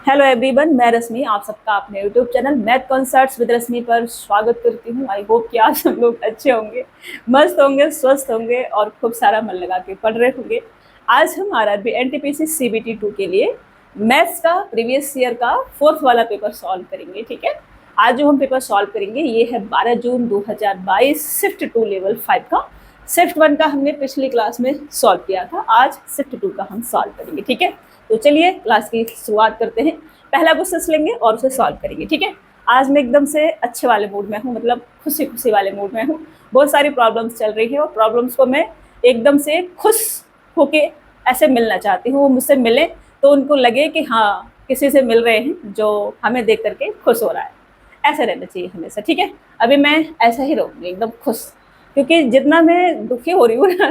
Hello everyone, मैं रश्मि आप सबका अपने YouTube channel math concepts with Rashmi पर स्वागत करती हूँ। आई होप कि आप सब लोग अच्छे होंगे, मस्त होंगे, स्वस्थ होंगे और खूब सारा मन लगा के पढ़ रहे होंगे। आज हम आरआरबी एनटीपीसी सीबीटी 2 के लिए मैथ्स का प्रीवियस ईयर का 4th वाला पेपर सॉल्व करेंगे। ठीक है, आज जो हम पेपर सॉल्व करेंगे ये है 12 जून 2022 शिफ्ट 2 लेवल 5 का। शिफ्ट 1 का हमने पिछली क्लास में सॉल्व किया था, आज शिफ्ट 2 का हम सॉल्व करेंगे। ठीक है, तो चलिए क्लास की शुरुआत करते हैं। पहला क्वेश्चन लेंगे और उसे सॉल्व करेंगे। ठीक है, आज मैं एकदम से अच्छे वाले मूड में हूँ, मतलब खुशी खुशी वाले मूड में हूँ। बहुत सारी प्रॉब्लम्स चल रही है और प्रॉब्लम्स को मैं एकदम से खुश होके ऐसे मिलना चाहती हूँ। वो मुझसे मिले तो उनको लगे कि हाँ, किसी से मिल रहे हैं जो हमें देख करके खुश हो रहा है। ऐसे रहना चाहिए हमेशा। ठीक है, अभी मैं ऐसा ही रहूँगी, एकदम खुश, क्योंकि जितना मैं दुखी हो रही हूँ ना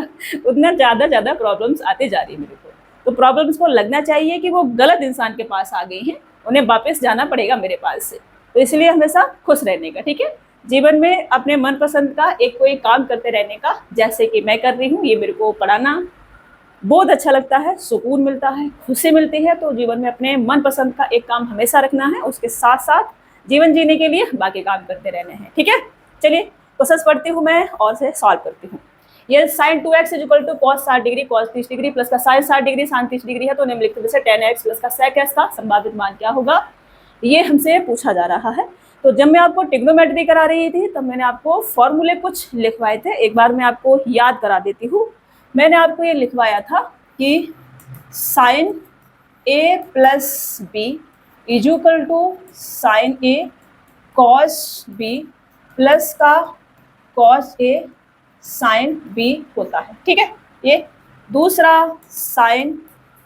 उतना ज़्यादा प्रॉब्लम्स आती जा रही है मेरे को। तो प्रॉब्लम्स को लगना चाहिए कि वो गलत इंसान के पास आ गई हैं, उन्हें वापस जाना पड़ेगा मेरे पास से। तो इसलिए हमेशा खुश रहने का, ठीक है, जीवन में अपने मनपसंद का एक कोई काम करते रहने का, जैसे कि मैं कर रही हूँ। ये मेरे को पढ़ाना बहुत अच्छा लगता है, सुकून मिलता है, खुशी मिलती है। तो जीवन में अपने मनपसंद का एक काम हमेशा रखना है, उसके साथ साथ जीवन जीने के लिए बाकी काम करते रहने हैं। ठीक है, चलिए क्वेश्चन पढ़ती हूँ मैं और से सॉल्व करती हूँ। ये sine 2x equal to cos 60 degree cos 30 degree plus का साइन 60 डिग्री साइन 30 डिग्री है, तो निम्नलिखित में से 10x प्लस का sec x का संभावित मान क्या होगा, ये हमसे पूछा जा रहा है। तो जब मैं आपको ट्रिग्नोमेट्री करा रही थी तब मैंने आपको फॉर्मूले कुछ लिखवाए थे, एक बार मैं आपको याद करा देती हूँ। मैंने आपको ये लिखवाया था कि sine a plus B is equal to sine a cos b plus का कॉस a साइन b होता है। ठीक है, ये दूसरा साइन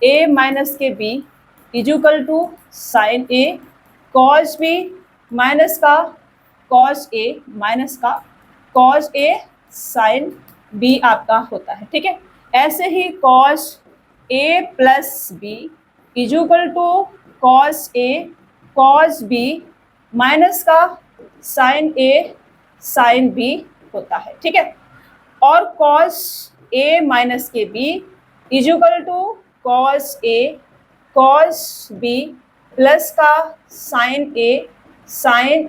a माइनस के b is equal to sine a cos b minus का कॉस a माइनस का कॉस a साइन b आपका होता है। ठीक है, ऐसे ही cos a plus b is equal to cos a cos b minus का साइन a साइन b होता है। ठीक है, और कॉस a माइनस के b is equal to cos a cos b plus का साइन a साइन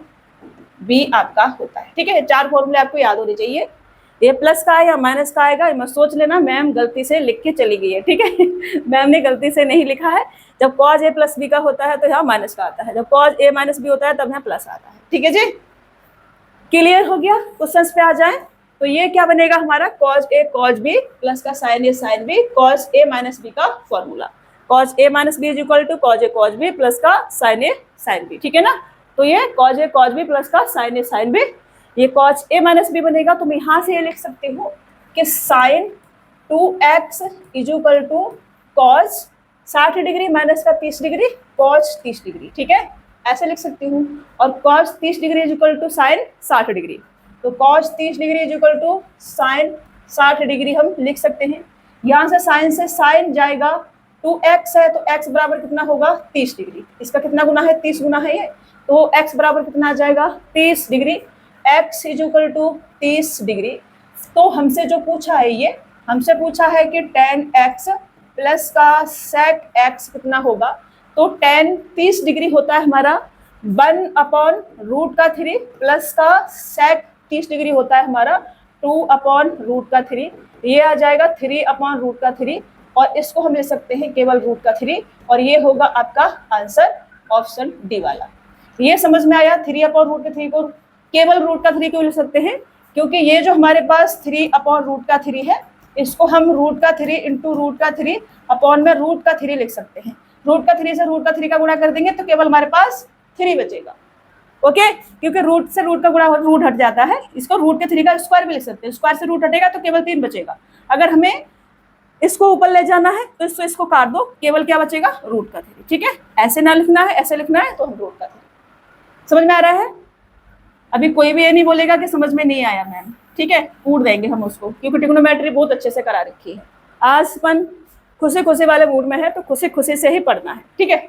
b आपका होता है। ठीक है, चार फॉर्मूले आपको याद होने चाहिए। ये प्लस का है या माइनस का आएगा मत सोच लेना, मैम गलती से लिख के चली गई है। ठीक है मैम ने गलती से नहीं लिखा है। जब कॉस a प्लस b का होता है तो यहाँ माइनस का आता है, जब कॉस a माइनस b होता है तब यहाँ प्लस आता है। ठीक है जी, क्लियर हो गया। क्वेश्चन पे आ जाए तो ये क्या बनेगा हमारा, cos a cos b plus का sine a sine b cos a minus b का formula, cos a minus b is equal to cos a cos b plus का साइन a साइन b। ठीक है ना, तो ये cos a cos b plus का sine a sine b, ये cos a minus b बनेगा। तो मैं यहाँ से ये लिख सकती हूँ कि sine 2x is equal to cos 60 degree minus का 30 डिग्री कॉस 30 डिग्री। ठीक है, ऐसे लिख सकती हूँ। और cos 30 degree is equal to sine 60 degree, तो cos 30 degree is equal to sine 60 degree हम लिख सकते हैं। यहाँ से साइन जाएगा, 2x है तो x बराबर कितना होगा 30 डिग्री, इसका कितना गुना है 30 गुना है ये, तो x बराबर कितना आ जाएगा 30 degree, x is equal to 30 degree. तो हमसे जो पूछा है, ये हमसे पूछा है कि 10x प्लस का sec x कितना होगा, तो 30 डिग्री होता है हमारा 1/√3 प्लस का sec 30 डिग्री होता है हमारा 2/√3, ये आ जाएगा 3/√3, और इसको हम ले सकते हैं केवल √3, और ये होगा आपका आंसर ऑप्शन डी वाला। ये समझ में आया, 3/√3 को केवल √3 क्यों ले सकते हैं, क्योंकि ये जो हमारे पास 3/√3 है, इसको हम √3 इंटू √3 अपॉन में √3 लिख सकते हैं। √3 से √3 का गुणा कर देंगे तो केवल हमारे पास 3 बचेगा। ओके, क्योंकि रूट से रूट का गुणा रूट हट जाता है, इसको √3 का स्क्वायर भी लिख सकते हैं, स्क्वायर से रूट हटेगा तो केवल 3 बचेगा। अगर हमें इसको ऊपर ले जाना है तो इसको काट दो, केवल क्या बचेगा √3। ठीक है, ऐसे ना लिखना है, ऐसे लिखना है, तो हम √3। समझ में आ रहा है? अभी कोई भी ये नहीं बोलेगा कि समझ में नहीं आया मैम। ठीक है, कूट देंगे हम उसको, क्योंकि ट्रिग्नोमेट्री बहुत अच्छे से करा रखी है। आज अपन खुशी खुशी वाले मूड में है तो खुशी खुशी से ही पढ़ना है। ठीक है,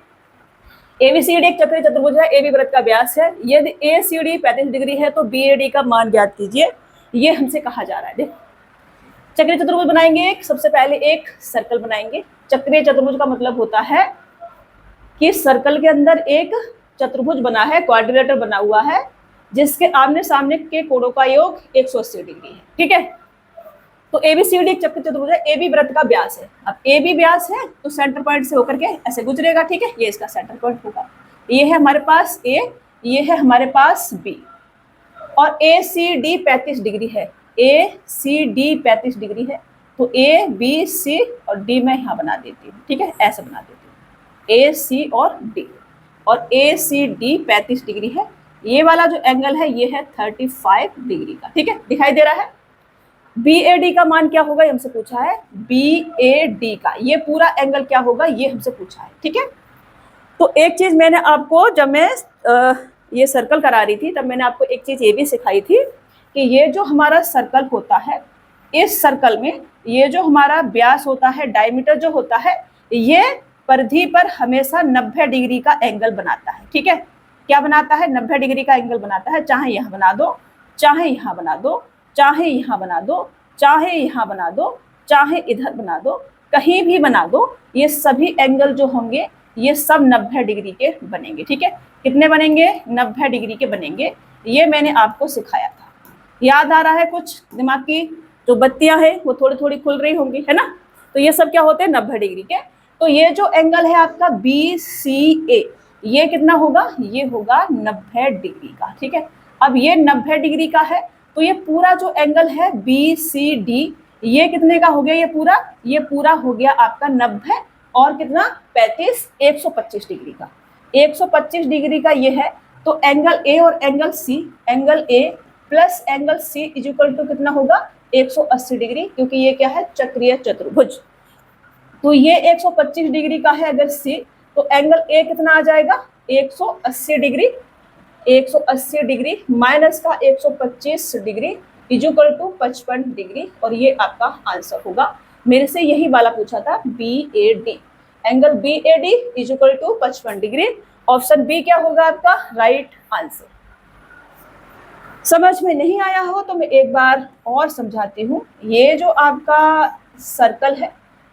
एबीसीडी एक चक्रीय चतुर्भुज है, एबी वृत्त का व्यास है, यदि एसीडी 35 डिग्री है तो बीएडी का मान ज्ञात कीजिए, ये हमसे कहा जा रहा है। देखो, चक्रीय चतुर्भुज बनाएंगे, सबसे पहले एक सर्कल बनाएंगे। चक्रीय चतुर्भुज का मतलब होता है कि सर्कल के अंदर एक चतुर्भुज बना है, क्वाड्रिलेटर बना हुआ है, जिसके आमने सामने के कोणों का योग 180 डिग्री है। ठीक है, तो ABCD एक चक्र चतुर्भुज है, AB वृत्त का व्यास है। अब AB व्यास है तो सेंटर पॉइंट से होकर के ऐसे गुजरेगा। ठीक है, ये इसका सेंटर पॉइंट होगा। ये है हमारे पास A, ये है हमारे पास B, और ACD 35 डिग्री है। ACD 35 डिग्री है, तो A, B, C और D मैं यहाँ बना देती हूँ। ठीक है, ऐसे बना देती हूँ, A, C और D, और ACD 35 डिग्री है। ये वाला जो एंगल है ये है 35 डिग्री का। ठीक है, दिखाई दे रहा है। BAD का मान क्या होगा, ये हमसे पूछा है। BAD का ये पूरा एंगल क्या होगा, ये हमसे पूछा है। ठीक है, तो एक चीज मैंने आपको, जब मैं ये सर्कल करा रही थी, तब मैंने आपको एक चीज ये भी सिखाई थी कि ये जो हमारा सर्कल होता है, इस सर्कल में ये जो हमारा व्यास होता है, डायमीटर जो होता है, ये परिधि पर हमेशा 90 डिग्री का एंगल बनाता है। ठीक है, क्या बनाता है, 90 डिग्री का एंगल बनाता है। चाहे यहाँ बना दो, चाहे यहाँ बना दो, चाहे यहाँ बना दो, चाहे यहाँ बना दो, चाहे इधर बना दो, कहीं भी बना दो, ये सभी एंगल जो होंगे ये सब 90 डिग्री के बनेंगे। ठीक है, कितने बनेंगे, 90 डिग्री के बनेंगे। ये मैंने आपको सिखाया था। याद आ रहा है कुछ, दिमाग की जो बत्तियां हैं वो थोड़ी थोड़ी खुल रही होंगी, है ना। तो ये सब क्या होते हैं, 90 डिग्री के। तो ये जो एंगल है आपका BCA, ये कितना होगा, ये होगा 90 डिग्री का। ठीक है, अब ये 90 डिग्री का है, तो ये पूरा जो एंगल है BCD, ये कितने का हो गया, ये पूरा हो गया आपका 90 और कितना 35, 125 डिग्री का। 125 डिग्री का ये है, तो एंगल A और angle C, angle A plus angle C is equal to कितना होगा, 180 डिग्री, क्योंकि ये क्या है, चक्रीय चतुर्भुज। तो ये 125 डिग्री का है अगर C, तो एंगल A कितना आ जाएगा, 180 डिग्री। 180 डिग्री माइनस का 125 degree is equal to 55 degree, और ये आपका आंसर होगा। मेरे से यही वाला पूछा था, BAD, angle BAD is equal to 55 degree. Option B क्या होगा आपका राइट आंसर। समझ में नहीं आया हो तो मैं एक बार और समझाती हूँ। ये जो आपका सर्कल है,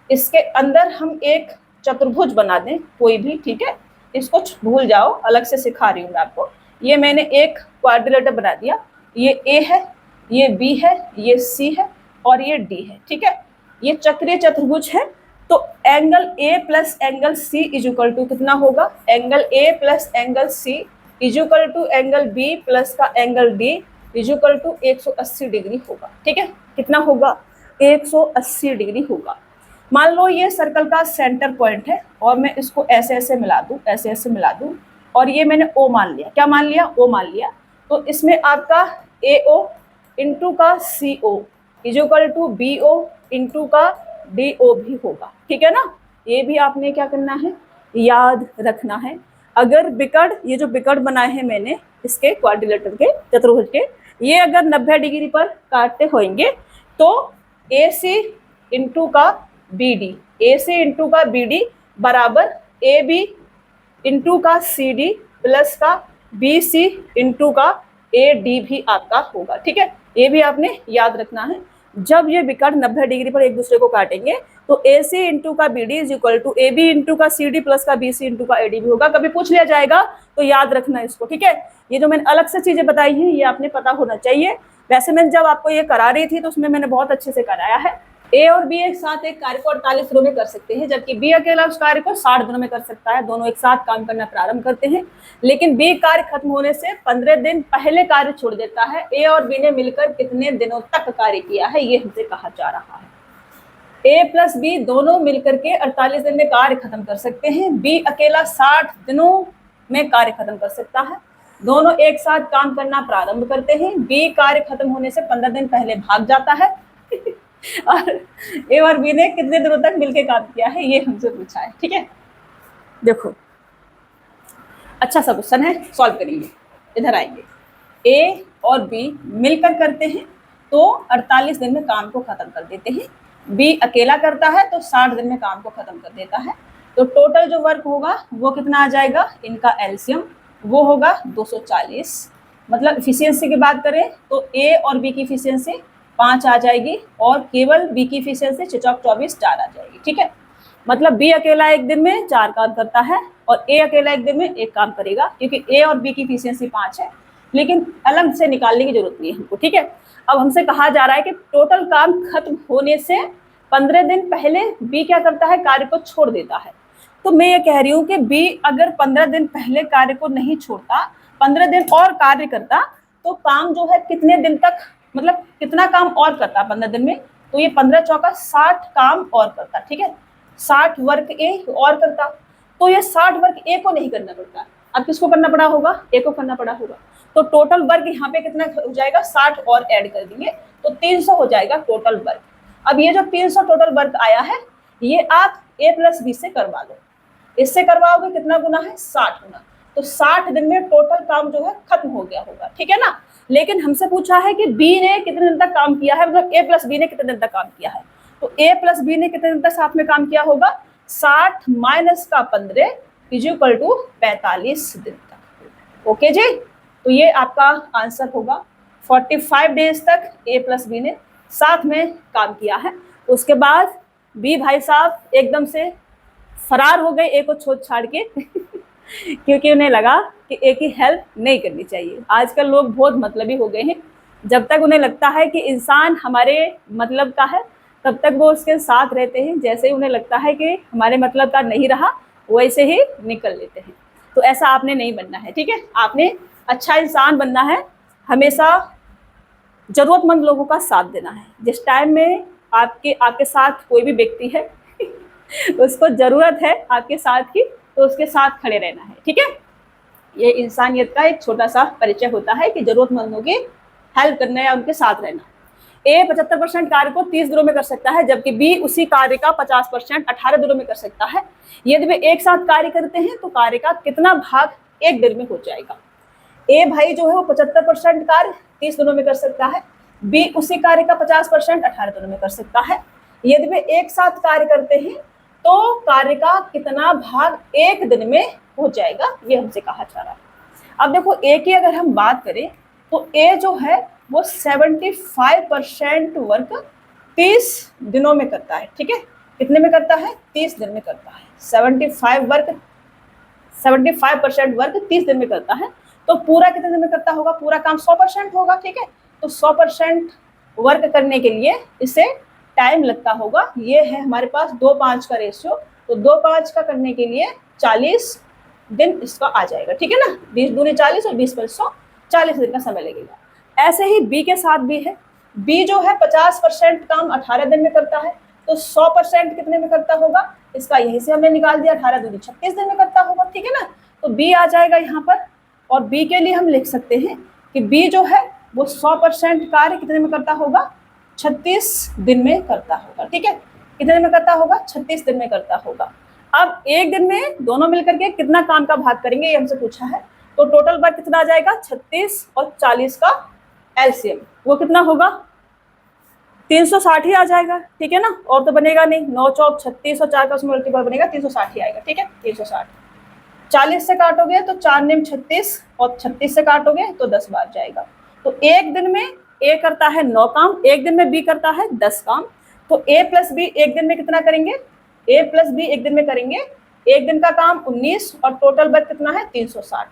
इसके अंदर हम एक चतुर्भुज बना दें कोई भी। ठीक है, इसको भूल जाओ, अलग से सिखा रही हूँ मैं आपको। ये मैंने एक क्वाड्रिलेटर बना दिया, ये A है, ये B है, ये C है और ये D है। ठीक है, ये चक्रीय चतुर्भुज है। तो angle A plus angle C is equal to कितना होगा, angle A plus angle C is equal to angle B plus का angle D is equal to 180 degree होगा। ठीक है, कितना होगा, 180 डिग्री होगा। मान लो ये सर्कल का सेंटर पॉइंट है और मैं इसको ऐसे ऐसे मिला दूं, ऐसे ऐसे मिला दूं, और ये मैंने O मान लिया। क्या मान लिया, O मान लिया। तो इसमें आपका AO इंटू का CO is equal to BO into का DO भी होगा। ठीक है ना, ये भी आपने क्या करना है, याद रखना है। अगर बिकड़, ये जो बिकड़ बनाए हैं मैंने इसके क्वाड्रिलेटर के, चतुर्भुज के, ये अगर 90 डिग्री पर काटते होंगे तो AC इंटू का BD, AC इंटू का BD बराबर AB इंटू का CD प्लस का BC इंटू का AD भी आपका होगा। ठीक है, ये भी आपने याद रखना है। जब ये विकर्ण 90 डिग्री पर एक दूसरे को काटेंगे तो AC इंटू का BD is equal to AB into का CD प्लस का BC इंटू का AD भी होगा। कभी पूछ लिया जाएगा तो याद रखना इसको। ठीक है, ये जो मैंने अलग से चीजें बताई हैं ये आपने पता होना चाहिए। वैसे मैं जब आपको ये करा रही थी तो उसमें मैंने बहुत अच्छे से कराया है। A और B एक साथ एक कार्य को 48 दिनों में कर सकते हैं, जबकि B अकेला उस कार्य को 60 दिनों में कर सकता है। दोनों एक साथ काम करना प्रारंभ करते हैं, लेकिन B कार्य खत्म होने से 15 दिन पहले कार्य छोड़ देता है। A और B ने मिलकर कितने दिनों तक कार्य किया है ये हमसे कहा जा रहा है। A प्लस B दोनों मिलकर के 48 दिन में कार्य खत्म कर सकते हैं। B अकेला 60 दिनों में कार्य खत्म कर सकता है। दोनों एक साथ काम करना प्रारंभ करते हैं। B कार्य खत्म होने से 15 दिन पहले भाग जाता है और A और B ने कितने दिनों तक मिलकर काम किया है ये हमसे पूछा है। ठीक है, देखो अच्छा सा क्वेश्चन है, सॉल्व करेंगे। इधर आएंगे, A और B मिलकर करते हैं तो 48 दिन में काम को खत्म कर देते हैं। B अकेला करता है तो 60 दिन में काम को खत्म कर देता है। तो टोटल जो वर्क होगा वो कितना आ जाएगा, इनका एलसीएम वो होगा 240। मतलब इफिशियंसी की बात करें तो A और B की इफिशियंसी 5 आ जाएगी और केवल B की इफिशियंसी 6 24 4 आ जाएगी। ठीक है, मतलब B अकेला एक दिन में 4 काम करता है और ए अकेला एक दिन में एक काम करेगा, क्योंकि ए और बी की इफिशियंसी 5 है, लेकिन अलग से निकालने की जरूरत नहीं है हमको, ठीक है। अब हमसे कहा जा रहा है कि टोटल काम खत्म होने से 15 दिन पहले बी क्या करता है, कार्य को छोड़ देता है। तो मैं ये कह रही हूँ कि बी अगर 15 दिन पहले कार्य को नहीं छोड़ता, 15 दिन और कार्य करता, तो काम जो है कितने दिन तक, मतलब कितना काम और करता 15 दिन में, तो ये 15 चौका 60 काम और करता, ठीक है। 60 वर्क ए और करता, तो ये 60 वर्क ए को नहीं करना पड़ता, अब किसको करना पड़ा होगा, ए को करना पड़ा होगा। तो टोटल वर्क यहाँ पे कितना हो जाएगा, 60 और ऐड कर देंगे तो 300 हो जाएगा टोटल वर्क। अब ये जो 300 टोटल वर्क आया है, ये आप ए प्लस बी से करवा लो। इससे करवाओगे कितना गुना है, 60 गुना। तो 60 दिन में टोटल काम जो है खत्म हो गया होगा, ठीक है ना। लेकिन हमसे पूछा है कि बी ने कितने दिन तक काम किया है, मतलब ए प्लस बी ने कितने दिन तक काम किया है। तो ए प्लस बी ने कितने दिन तक साथ में काम किया होगा, 60 माइनस का 15 इज इक्वल टू 45 दिन तक। ओके जी, तो ये आपका आंसर होगा। 45 डेज तक ए प्लस बी ने साथ में काम किया है। उसके बाद बी भाई साहब एकदम से फरार हो गए ए को छोड़ छाड़ के क्योंकि उन्हें लगा कि ए की हेल्प नहीं करनी चाहिए। आजकल लोग बहुत मतलबी हो गए हैं, जब तक उन्हें लगता है कि इंसान हमारे मतलब का है तब तक वो उसके साथ रहते हैं, जैसे ही उन्हें लगता है कि हमारे मतलब का नहीं रहा वैसे ही निकल लेते हैं। तो ऐसा आपने नहीं बनना है, ठीक है। आपने अच्छा इंसान बनना है, हमेशा जरूरतमंद लोगों का साथ देना है। जिस टाइम में आपके साथ कोई भी व्यक्ति है उसको जरूरत है आपके साथ की, तो उसके साथ खड़े रहना है, ठीक है। ये इंसानियत का एक छोटा सा परिचय होता है कि जरूरतमंदों की हेल्प करना या उनके साथ रहना। ए 75% कार्य को 30 दिनों में कर सकता है, जबकि बी उसी कार्य का 50% 18 दिनों में कर सकता है। यदि वे एक साथ कार्य करते हैं तो कार्य का कितना भाग एक दिन में हो जाएगा। ए भाई जो है वो 75% कार्य 30 दिनों में कर सकता है, बी उसी कार्य का 50% 18 दिनों में कर सकता है। यदि वे एक साथ कार्य करते हैं तो कार्य का कितना भाग एक दिन में हो जाएगा, ये हमसे कहा जा रहा है। अब देखो ए की अगर हम बात करें तो ए जो है वो 75% वर्क 30 दिनों में करता है, ठीक है। कितने में करता है, 30 दिन में करता है। 75% वर्क 30 दिन में करता है, तो पूरा कितने दिन में करता होगा, पूरा काम 100% होगा, ठीक है। तो 100% वर्क करने के लिए इसे टाइम लगता होगा। ये है हमारे पास 2:5 का रेशियो, तो 2:5 का करने के लिए 40 दिन इसका आ जाएगा, ठीक है ना। 20 दूनी 40 और 20 पर 100, 40 दिन का समय लगेगा। ऐसे ही बी के साथ भी है। बी जो है 50% काम 18 दिन में करता है, तो 100% कितने में करता होगा, इसका यहीं से हमने निकाल दिया, 18 दूनी 36 दिन में करता होगा, ठीक है ना। तो बी आ जाएगा यहाँ पर, और बी के लिए हम लिख सकते हैं कि बी जो है वो 100% कार्य कितने में करता होगा, 36 दिन में करता होगा, ठीक है। कितने दिन में करता होगा, 36 दिन में करता होगा। अब एक दिन में दोनों मिलकर के कितना काम का भाग करेंगे, ये हमसे पूछा है। तो टोटल वर्क कितना आ जाएगा, 36 और 40 का एलसीएम वो कितना होगा, 360 ही आ जाएगा, ठीक है ना। और तो बनेगा नहीं, 9 चौक 36 और 4 का उसमें मल्टीपल बनेगा, 360 ही आएगा, ठीक है। 360 40 से काटोगे तो 4 नेम 36, और 36 से काटोगे तो 10 बार जाएगा। तो एक दिन में ए करता है 9 काम, एक दिन में बी करता है 10 काम। तो ए प्लस बी एक दिन में कितना करेंगे, ए प्लस बी एक दिन में करेंगे, एक दिन का काम 19 और टोटल वर्क कितना है 360।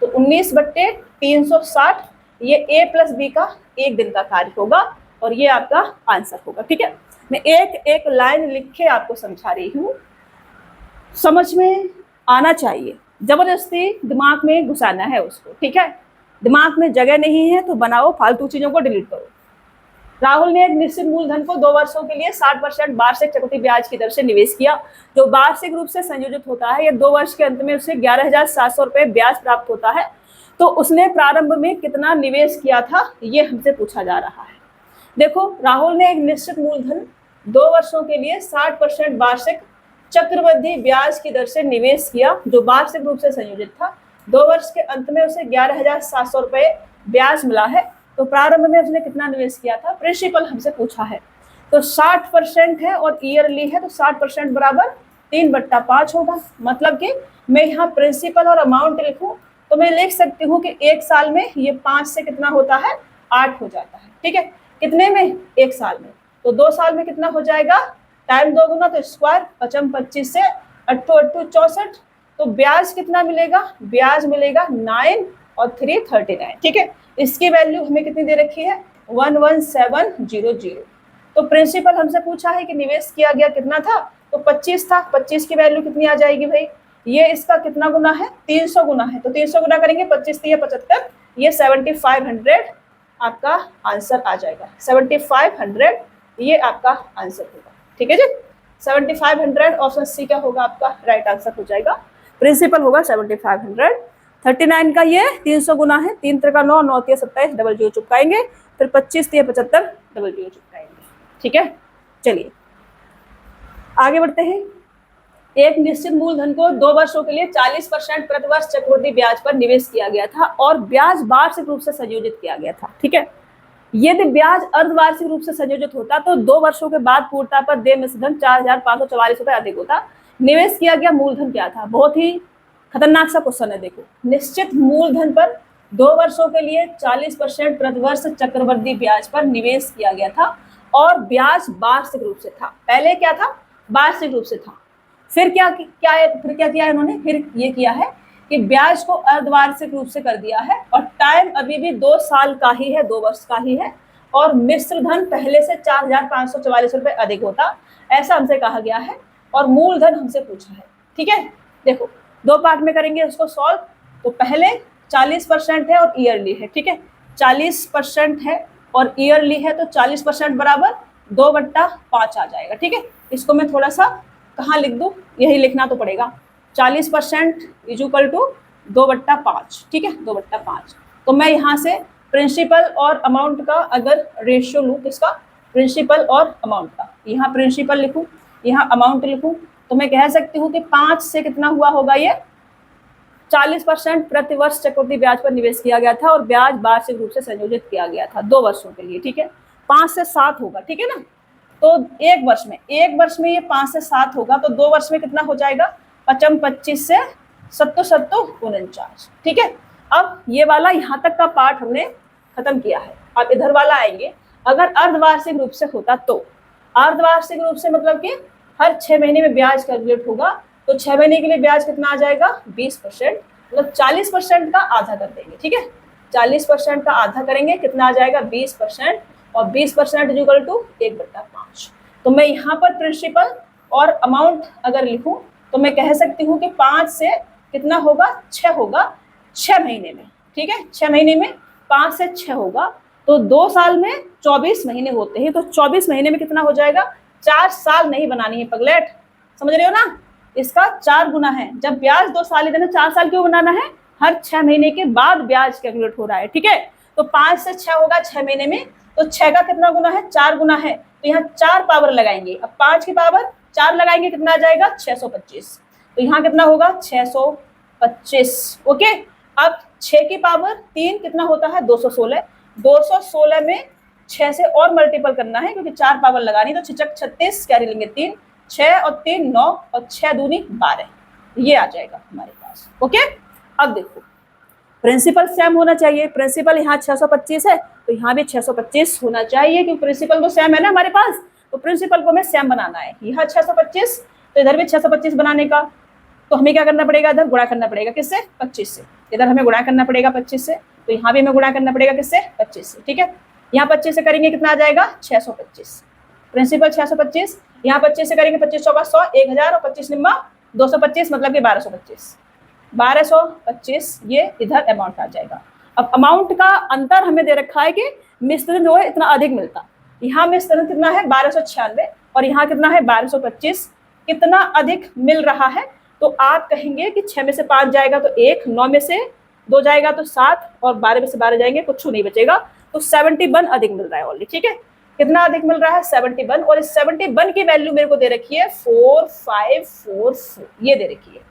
तो 19/360 ये ए प्लस बी का एक दिन का कार्य होगा, और ये आपका आंसर होगा, ठीक है। मैं एक एक लाइन लिख के आपको समझा रही हूँ, समझ में आना चाहिए, जबरदस्ती दिमाग में घुसाना है उसको, ठीक है। दिमाग में जगह नहीं है तो बनाओ, फालतू चीजों को डिलीट करो। राहुल ने एक निश्चित मूलधन को 2 वर्षों के लिए 60% वार्षिक चक्रवृद्धि ब्याज की दर से निवेश किया, जो वार्षिक रूप से संयोजित होता है। यह 2 वर्ष के अंत में उसे 11,700 रुपये ब्याज प्राप्त होता है। तो उसने प्रारंभ में कितना निवेश किया था, ये हमसे पूछा जा रहा है। देखो, राहुल ने एक निश्चित मूलधन 2 वर्षों के लिए 60% वार्षिक चक्रवृद्धि ब्याज की दर से निवेश किया, जो वार्षिक रूप से संयोजित था। 2 वर्ष के अंत में उसे 11,700 रुपये ब्याज मिला है। तो प्रारंभ में उसने कितना निवेश किया था, प्रिंसिपल हमसे पूछा है। तो 60% है और ईयरली है, तो 60% बराबर 3/5 होगा। मतलब कि मैं यहाँ प्रिंसिपल और अमाउंट लिखूँ तो मैं लिख सकती हूँ कि एक साल में ये 5 से कितना होता है, 8 हो जाता है, ठीक है। कितने में, एक साल में। तो 2 साल में कितना हो जाएगा, टाइम 2 गुना तो स्क्वायर, 55 25 से 8 8 64, तो ब्याज कितना मिलेगा, ब्याज मिलेगा 9 और 3 39, ठीक है। इसकी वैल्यू हमें कितनी दे रखी है 11700। तो प्रिंसिपल हमसे पूछा है कि निवेश किया गया कितना था, तो 25 था। 25 की वैल्यू कितनी आ जाएगी भाई, ये इसका कितना गुना है 300 गुना है, तो 300 गुना करेंगे 25 3 75, ये 7500 आपका आंसर आ जाएगा। 7500 ये आपका आंसर होगा, ठीक है जी। 7500 ऑप्शन सी क्या होगा आपका राइट आंसर हो जाएगा। प्रिंसिपल होगा 7500। 39 का ये 300 गुना है, 3 3 का 9, 9 3 27, डबल जीरो चुपकाएंगे, फिर 25 3 75, डबल जीरो चुपकाएंगे, ठीक है। चलिए आगे बढ़ते हैं। एक निश्चित मूलधन को 2 वर्षों के लिए 40% प्रतिवर्ष चक्रवृद्धि ब्याज पर निवेश किया गया था और ब्याज वार्षिक रूप से संयोजित किया गया था, ठीक है। यदि ब्याज अर्धवार्षिक रूप से संयोजित होता तो 2 वर्षों के बाद पूर्णता पर देय मिश्र धन 4544 रुपए अधिक होता। निवेश किया गया मूलधन क्या था, बहुत ही खतरनाक सा क्वेश्चन है। देखो, निश्चित मूलधन पर 2 वर्षों के लिए 40% प्रतिवर्ष चक्रवृद्धि ब्याज पर निवेश किया गया था और ब्याज वार्षिक रूप से था। पहले क्या था, वार्षिक रूप से था। फिर क्या किया इन्होंने, फिर ये किया है कि ब्याज को अर्धवार्षिक रूप से कर दिया है और टाइम अभी भी 2 साल का ही है, 2 वर्ष का ही है, और मिश्र धन पहले से 4544 रुपए अधिक होता, ऐसा हमसे कहा गया है। और मूलधन हमसे पूछा है, ठीक है। देखो 2 पार्ट में करेंगे इसको सॉल्व। तो पहले 40% है और ईयरली है, ठीक है। 40% है और ईयरली है, तो 40% बराबर 2/5 आ जाएगा, ठीक है। इसको मैं थोड़ा सा कहाँ लिख दूँ, यही लिखना तो पड़ेगा। 40% इज इक्वल टू 2/5, ठीक है, 2/5। तो मैं यहाँ से प्रिंसिपल और अमाउंट का अगर रेशियो लूँ, किसका, प्रिंसिपल और अमाउंट का, यहाँ प्रिंसिपल लिखूँ, यहाँ अमाउंट लिखूँ, तो मैं कह सकती हूँ कि 5 से कितना हुआ होगा, ये 40% प्रतिवर्ष चक्रवृद्धि ब्याज पर निवेश किया गया था और ब्याज वार्षिक रूप से संयोजित किया गया था 2 वर्षों के लिए, ठीक है। 5 से 7 होगा, ठीक है ना। तो एक वर्ष में ये 5 से 7 होगा, तो 2 वर्ष में कितना हो जाएगा, 5 25 से 7 7 49, ठीक है। अब ये वाला यहाँ तक का पार्ट हमने खत्म किया है। अब इधर वाला आएंगे। अगर अर्धवार्षिक रूप से होता तो, अर्धवार्षिक रूप से मतलब कि हर 6 महीने में ब्याज कैलकुलेट होगा, तो 6 महीने के लिए ब्याज कितना आ जाएगा 20%, मतलब 40% का आधा कर देंगे, ठीक है। 40% का आधा करेंगे, कितना आ जाएगा 20%, और 20% इज इक्वल टू 1/5। तो मैं यहाँ पर प्रिंसिपल और अमाउंट अगर लिखूं तो मैं कह सकती हूँ कि 5 से कितना होगा 6 होगा 6 महीने में, ठीक है। 6 महीने में 5 से 6 होगा, तो 2 साल में 24 महीने होते हैं, तो 24 महीने में कितना हो जाएगा, 4 साल नहीं बनानी है पगलेट, समझ रहे हो ना। इसका 4 गुना है। जब ब्याज 2 साल ही देना, 4 साल क्यों बनाना है, हर 6 महीने के बाद ब्याज कैलकुलेट हो रहा है, ठीक है। तो 5 से 6 होगा 6 महीने में, तो 6 का कितना गुना है, 4 गुना है, तो यहाँ 4 पावर लगाएंगे। अब 5 की पावर 4 लगाएंगे, कितना आ जाएगा 625, तो यहाँ कितना होगा 625, ओके। अब 6 की पावर 3 कितना होता है 216, 216 में 6 से और मल्टीपल करना है क्योंकि 4 पावर लगानी, तो 6 36 कैरी लेंगे 3, 6 और 3 9 और 6 दूनी 12, ये आ जाएगा हमारे पास, ओके। अब देखो प्रिंसिपल सेम होना चाहिए, प्रिंसिपल यहाँ 625 है तो यहाँ भी 625 होना चाहिए, क्योंकि प्रिंसिपल तो सेम है ना हमारे पास, तो प्रिंसिपल को हमें सेम बनाना है। यहाँ 625 तो इधर भी 625 बनाने का, तो हमें क्या करना पड़ेगा, इधर गुणा करना पड़ेगा, किससे 25 से, इधर हमें गुणा करना पड़ेगा 25 से, तो यहाँ भी हमें गुणा करना पड़ेगा किससे 25 से, ठीक है। यहाँ 25 से करेंगे कितना आ जाएगा 625, प्रिंसिपल 625, यहाँ 25 से करेंगे 25 चौका 100, 1000 और 25 निम्मा 225, मतलब कि 1225, 1225 ये इधर अमाउंट आ जाएगा। अब अमाउंट का अंतर हमें दे रखा है कि मिश्रण जो है इतना अधिक मिलता, यहाँ मिश्रण कितना है 1296 और यहाँ कितना है 1225, कितना अधिक मिल रहा है। तो आप कहेंगे कि 6 में से 5 जाएगा तो 1, 9 में से 2 जाएगा तो 7 और 12 में से 12 जाएंगे कुछ नहीं बचेगा, तो 71 अधिक मिल रहा है ऑलरेडी, ठीक है। कितना अधिक मिल रहा है 71, और इस 71 की वैल्यू मेरे को दे रखी है 4544, ये दे रखी है।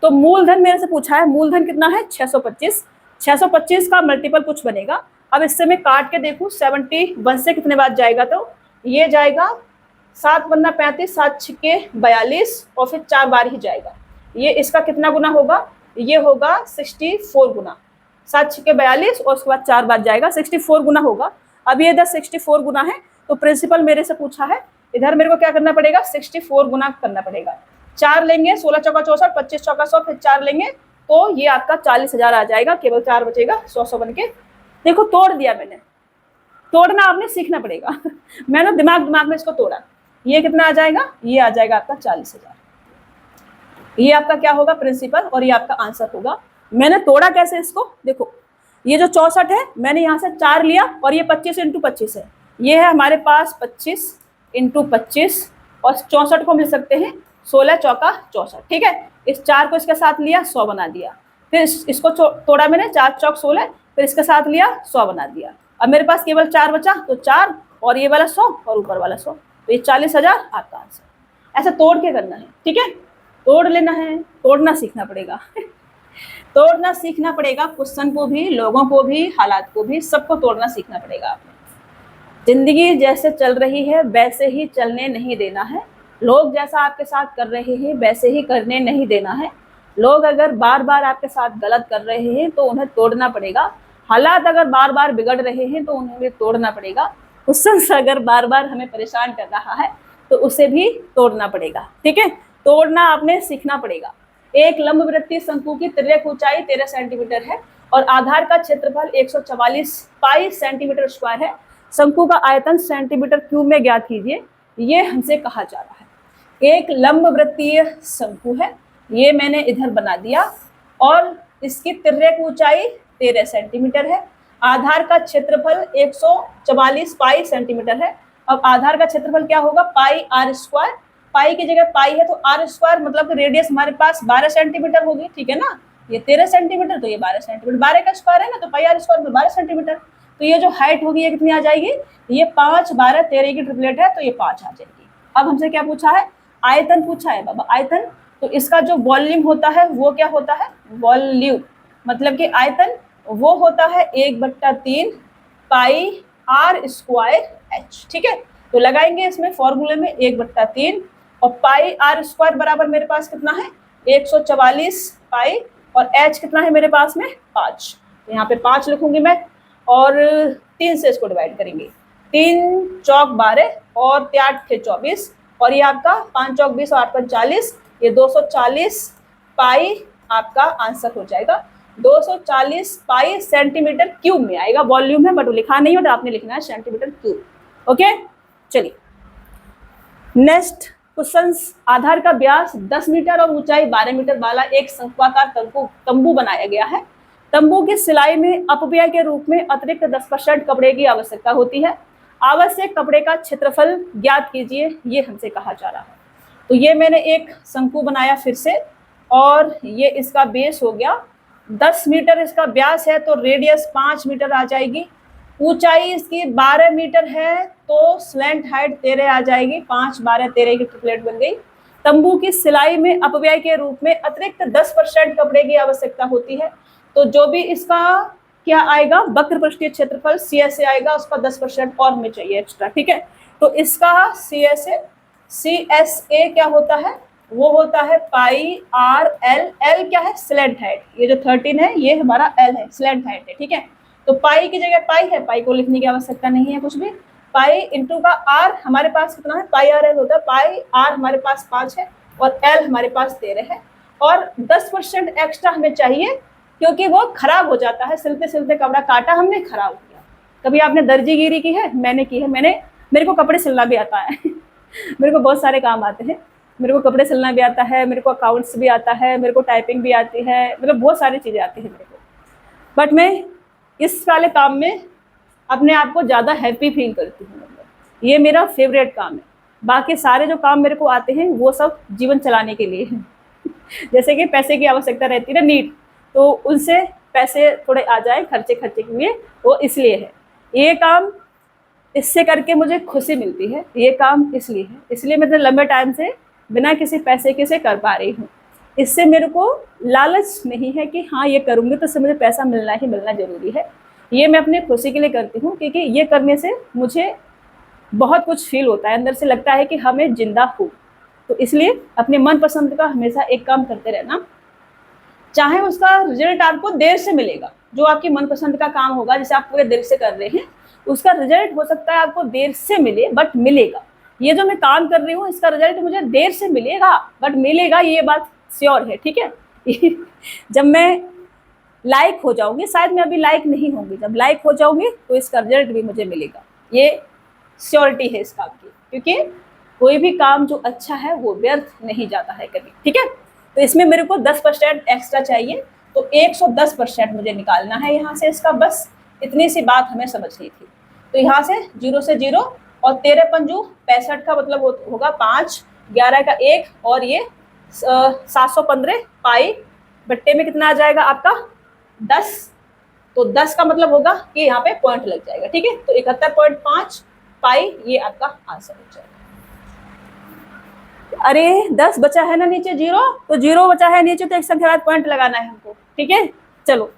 तो मूलधन मेरे से पूछा है, मूलधन कितना है 625, 625 का मल्टीपल कुछ बनेगा। अब इससे मैं काट के देखूं 71 से कितने बार जाएगा, तो ये जाएगा 7 वरना 35, 7 छिके 42 और फिर 4 बार ही जाएगा। ये इसका कितना गुना होगा, ये होगा 64 गुना, 7 छिके 42 और उसके बाद 4 बार जाएगा, 64 गुना होगा। अब ये इधर 64 गुना है, तो प्रिंसिपल मेरे से पूछा है, इधर मेरे को क्या करना पड़ेगा 64 गुना करना पड़ेगा। 4 लेंगे, 16 चौका 64, 25 चौका 100, फिर 4 लेंगे तो ये आपका 40,000 आ जाएगा। केवल 4 बचेगा, 100 बन के। देखो तोड़ दिया मैंने, तोड़ना आपने सीखना पड़ेगा मैंने दिमाग में इसको तोड़ा। ये कितना आ जाएगा, ये आ जाएगा आपका 40,000। ये आपका क्या होगा, प्रिंसिपल, और ये आपका आंसर होगा। मैंने तोड़ा कैसे इसको, देखो ये जो 64 है मैंने यहाँ से 4 लिया और ये 25 इंटू 25 है। ये है हमारे पास 25 इंटू 25 और 64 को मिल सकते हैं 16 चौका 64, ठीक है। इस 4 को इसके साथ लिया, 100 बना दिया। फिर इसको तोड़ा मैंने, 4 चौक 16, फिर इसके साथ लिया, 100 बना दिया। अब मेरे पास केवल 4 बचा, तो 4 और ये वाला 100 और ऊपर वाला 100, तो ये 40,000 आपका आंसर। ऐसा तोड़ के करना है, ठीक है, तोड़ लेना है, तोड़ना सीखना पड़ेगा तोड़ना सीखना पड़ेगा, क्वेश्चन को भी, लोगों को भी, हालात को भी, सबको तोड़ना सीखना पड़ेगा आपने। जिंदगी जैसे चल रही है वैसे ही चलने नहीं देना है। लोग जैसा आपके साथ कर रहे हैं वैसे ही करने नहीं देना है। लोग अगर बार बार आपके साथ गलत कर रहे हैं तो उन्हें तोड़ना पड़ेगा। हालात अगर बार बार बिगड़ रहे हैं तो उन्हें भी तोड़ना पड़ेगा। क्वेश्चन अगर बार बार हमें परेशान कर रहा है तो उसे भी तोड़ना पड़ेगा, ठीक है। तोड़ना आपने सीखना पड़ेगा। एक लंबवृत्तीय शंकु की तिर्यक ऊंचाई 13 सेंटीमीटर है और आधार का क्षेत्रफल 144 पाई सेंटीमीटर स्क्वायर है। शंकु का आयतन सेंटीमीटर क्यूब में ज्ञात कीजिए। ये हमसे कहा जा रहा है। एक लंबवृत्तीय शंकु है, ये मैंने इधर बना दिया और इसकी तिर्यक ऊंचाई 13 सेंटीमीटर है। आधार का क्षेत्रफल 144 पाई सेंटीमीटर है। अब आधार का क्षेत्रफल क्या होगा, पाई आर स्क्वायर। पाई की जगह पाई है तो आर स्क्वायर, मतलब रेडियस हमारे पास 12 सेंटीमीटर होगी, ठीक है ना। ये 13 सेंटीमीटर तो ये 12 सेंटीमीटर, 12 का स्क्वायर है ना, तो पाई आर स्क्वायर में 12 सेंटीमीटर। तो ये जो हाइट होगी ये कितनी आ जाएगी, ये 5 12 13 की ट्रिपलेट है तो ये 5 आ जाएगी। अब हमसे क्या पूछा है, आयतन पूछा है बाबा, आयतन। तो इसका जो वॉल्यूम होता है वो क्या होता है, वॉल्यूम, मतलब कि आयतन वो होता है 1/3 पाई आर स्क्वायर एच, ठीक है। तो लगाएंगे इसमें फॉर्मूले में 1/3 और पाई आर स्क्वायर बराबर मेरे पास कितना है 144 पाई और एच कितना है मेरे पास में 5। तो यहाँ पे 5 लिखूंगी मैं और 3 से इसको डिवाइड करेंगे। 3 चौक 12 और 8 थे 24 और ये आपका 5 चौक 20 और 8 5 40, ये 240 पाई आपका आंसर हो जाएगा। 240 पाई सेंटीमीटर क्यूब में आएगा। वॉल्यूम है बट वो लिखा नहीं होता, आपने लिखना है सेंटीमीटर क्यूब। ओके, चलिए नेक्स्ट क्वेश्चन। आधार का व्यास 10 मीटर और ऊंचाई 12 मीटर वाला एक शंक्वाकार तंबू बनाया गया है। तंबू की सिलाई में अपव्यय के रूप में अतिरिक्त 10% कपड़े की आवश्यकता होती है। आवश्यक कपड़े का क्षेत्रफल ज्ञात कीजिए, ये हमसे कहा जा रहा है। तो ये मैंने एक शंकु बनाया फिर से और ये इसका बेस हो गया 10 मीटर, इसका व्यास है तो रेडियस 5 मीटर आ जाएगी। ऊंचाई इसकी 12 मीटर है तो स्लैंट हाइट 13 आ जाएगी। 5 12 13 की ट्रिपलेट बन गई। तंबू की सिलाई में अपव्यय के रूप में अतिरिक्त 10% कपड़े की आवश्यकता होती है। तो जो भी इसका क्या आएगा, वक्र पृष्ठीय क्षेत्रफल CSA आएगा, उसका 10% और हमें चाहिए एक्स्ट्रा, ठीक है। तो इसका CSA क्या होता है, वो होता है पाई आर एल। एल क्या है, स्लैंट हाइट। ये जो 13 है ये हमारा एल है, स्लैंट हाइट है, ठीक है। तो पाई की जगह पाई है, पाई को लिखने की आवश्यकता नहीं है कुछ भी। पाई इंटू का आर हमारे पास कितना है, पाई आर एल होता है। पाई आर हमारे पास 5 है और एल हमारे पास 13 है और 10% एक्स्ट्रा हमें चाहिए क्योंकि वो खराब हो जाता है। सिलते सिलते कपड़ा काटा हमने, खराब हो गया। कभी आपने दर्जीगिरी की है, मैंने की है। मेरे को कपड़े सिलना भी आता है मेरे को बहुत सारे काम आते हैं। मेरे को कपड़े सिलना भी आता है, मेरे को अकाउंट्स भी आता है, मेरे को टाइपिंग भी आती है, मतलब बहुत सारी चीज़ें आती है मेरे को। बट मैं इस वाले काम में अपने आप को ज़्यादा हैप्पी फील करती हूँ। मतलब ये मेरा फेवरेट काम है। बाकी सारे जो काम मेरे को आते हैं वो सब जीवन चलाने के लिए हैं जैसे कि पैसे की आवश्यकता रहती है ना, नीड, तो उनसे पैसे थोड़े आ जाए खर्चे के लिए, वो इसलिए है। ये काम इससे करके मुझे खुशी मिलती है, ये काम इसलिए है। इसलिए मैं लंबे टाइम से बिना किसी पैसे के से कर पा रही हूँ। इससे मेरे को लालच नहीं है कि हाँ ये करूँगी तो इससे मुझे पैसा मिलना ही मिलना ज़रूरी है। ये मैं अपने खुशी के लिए करती हूँ क्योंकि ये करने से मुझे बहुत कुछ फील होता है, अंदर से लगता है कि हमें जिंदा हूँ। तो इसलिए अपने मनपसंद का हमेशा एक काम करते रहना, चाहे उसका रिजल्ट आपको देर से मिलेगा। जो आपकी मनपसंद का काम होगा जिसे आप पूरे दिल से कर रहे हैं, उसका रिजल्ट हो सकता है आपको देर से मिले बट मिलेगा। ये जो मैं काम कर रही हूँ इसका रिजल्ट मुझे देर से मिलेगा, बट मिलेगा, ये बात श्योर है, ठीक है। जब मैं लाइक हो जाऊंगी, शायद मैं अभी लाइक नहीं होंगी, जब लाइक हो जाऊंगी तो इसका रिजल्ट भी मुझे मिलेगा, ये श्योरिटी है इस काम की, क्योंकि कोई भी काम जो अच्छा है वो व्यर्थ नहीं जाता है कभी, ठीक है। तो इसमें मेरे को 10% एक्स्ट्रा चाहिए, तो 110% मुझे निकालना है यहाँ से इसका, बस इतनी सी बात हमें समझनी थी। तो यहाँ से 0 से 0 और 13 पंजू 65 का मतलब होगा 5, 11 का 1 और ये 715 पाई बट्टे में कितना आ जाएगा आपका 10। तो 10 का मतलब होगा कि यहाँ पे पॉइंट लग जाएगा, ठीक है। तो 71.5 पाई ये आपका आंसर हो जाएगा। अरे 10 बचा है ना नीचे 0, तो 0 बचा है नीचे, तो एक संख्या बाद पॉइंट लगाना है हमको, ठीक है। चलो,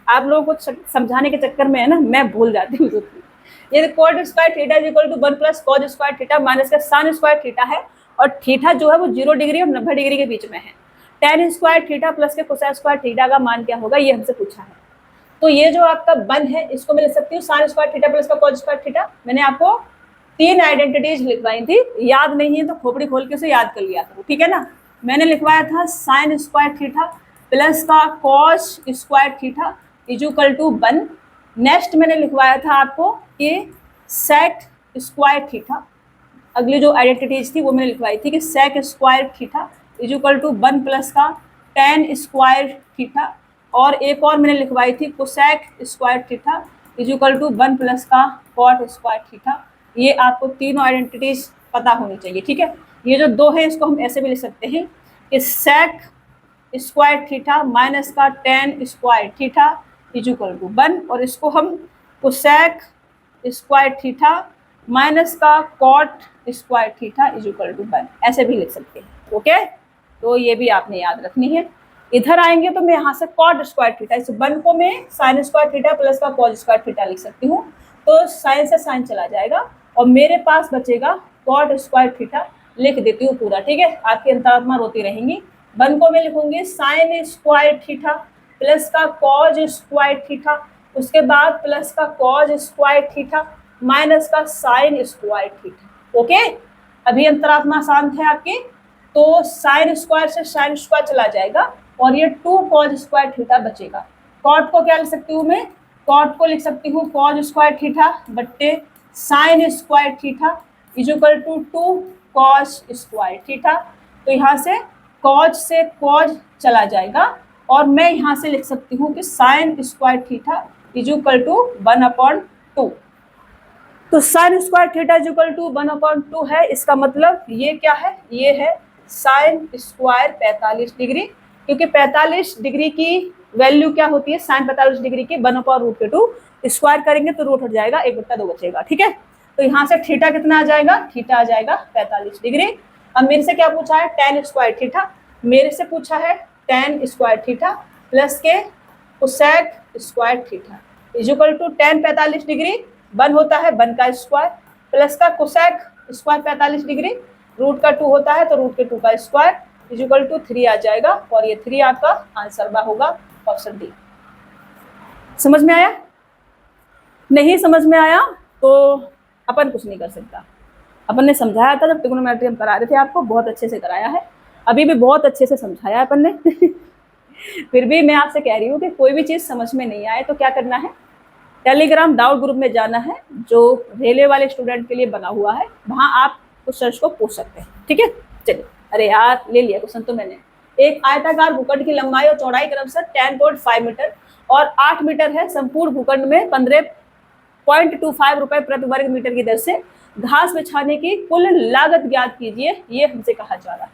आप लोगों को समझाने के चक्कर में है ना मैं भूल जाती हूँ। ये cot square theta is equal to 1 plus cos square theta minus का साइन स्क्वायर थीटा है, और थीटा जो है वो 0 डिग्री और 90 डिग्री के बीच में है। टेन स्क्वायर थीटा प्लस के कोसाइन स्क्वायर थीटा का मान क्या होगा, ये हमसे पूछा है। तो ये जो आपका 1 है इसको मैं लिख सकती हूँ साइन स्क्वायर थीटा प्लस का कॉज स्क्वायर थीटा। मैंने आपको 3 आइडेंटिटीज लिखवाई थी, याद नहीं है तो खोपड़ी खोल के उसे याद कर लिया करो, ठीक है ना। मैंने लिखवाया था साइन स्क्वायर थीटा प्लस का cos square theta is equal to 1। Next मैंने लिखवाया था आपको कि सेक स्क्वायर थीटा, अगली जो आइडेंटिटीज थी वो मैंने लिखवाई थी कि sec square theta is equal to 1 plus का टेन स्क्वायर थीटा, और एक और मैंने लिखवाई थी cosec square theta is equal to 1 plus का कॉट स्क्वायर थीटा। ये आपको तीनों आइडेंटिटीज पता होनी चाहिए, ठीक है। ये जो 2 है इसको हम ऐसे भी लिख सकते हैं कि सेक स्क्वायर थीटा माइनस का tan square theta is equal to 1, और इसको हम कोसेक स्क्वायर थीटा माइनस का cot square theta is equal to 1 ऐसे भी लिख सकते हैं, ओके। तो ये भी आपने याद रखनी है। इधर आएंगे तो मैं यहाँ से कॉट स्क्वायर थीटा, इस 1 को मैं साइन स्क्वायर थीटा प्लस का कॉट स्क्वायर थीटा लिख सकती हूँ, तो साइन से साइन चला जाएगा और मेरे पास बचेगा कॉट स्क्वायर थीटा। लिख देती हूँ पूरा, ठीक है, आपकी अंतरात्मा रोती रहेंगी। 1 को मैं लिखूंगी साइन स्क्वायर थीटा प्लस का कॉज स्क्वायर थीटा, उसके बाद प्लस का कॉज स्क्वायर थीटा माइनस का साइन स्क्वायर थीटा, ओके। अभी अंतरात्मा शांत है आपकी, तो साइन स्क्वायर से साइन स्क्वायर चला जाएगा और ये 2 कॉज स्क्वायर थीटा बचेगा। कॉट को क्या लिख सकती हूँ मैं, कॉट को लिख सकती हूँ कॉज स्क्वायर थीटा बट्टे sine square theta is equal to 2 cos square theta. तो यहाँ से कॉज से कॉज चला जाएगा और मैं यहाँ से लिख सकती हूँ कि sine square theta is equal to 1/2। तो sine square theta is equal to 1/2 है, इसका मतलब ये क्या है, ये है साइन स्क्वायर 45 डिग्री, क्योंकि 45 डिग्री की वैल्यू क्या होती है, साइन 45 डिग्री की 1/√2 स्क्वायर करेंगे तो रूट हट जाएगा, 1/2 बचेगा, ठीक है। तो यहाँ से थीटा कितना आ जाएगा, थीटा आ जाएगा 45 डिग्री। अब मेरे से क्या पूछा है, टेन स्क्वायर थीटा, मेरे से पूछा है टेन स्क्वायर थीटा प्लस के cosec square theta is equal to tan 45 degree 1 होता है 1 का स्क्वायर प्लस का कोसेक स्क्वायर 45 डिग्री रूट का 2 होता है तो रूट के 2 का स्क्वायर इज इक्वल टू 3 आ जाएगा, और ये 3 आपका आंसर बा होगा ऑप्शन डी। समझ में आया? नहीं समझ में आया तो अपन कुछ नहीं कर सकता। अपन ने समझाया था जब ट्रिग्नोमेट्री हम करा रहे थे, आपको बहुत अच्छे से कराया है, अभी भी बहुत अच्छे से समझाया है अपन ने। फिर भी मैं आपसे कह रही हूँ कि कोई भी चीज़ समझ में नहीं आए तो क्या करना है, टेलीग्राम डाउट ग्रुप में जाना है जो रेलवे वाले स्टूडेंट के लिए बना हुआ है, वहाँ आप क्वेश्चन को पूछ सकते हैं, ठीक है। चलिए, अरे यार ले लिया क्वेश्चन तो मैंने। एक आयताकार भूखंड की लंबाई और चौड़ाई क्रमशः 10.5 मीटर और 8 मीटर है। संपूर्ण भूखंड में 15.25 रुपए प्रति वर्ग मीटर की दर से घास बिछाने की कुल लागत ज्ञात कीजिए, ये हमसे कहा जा रहा है।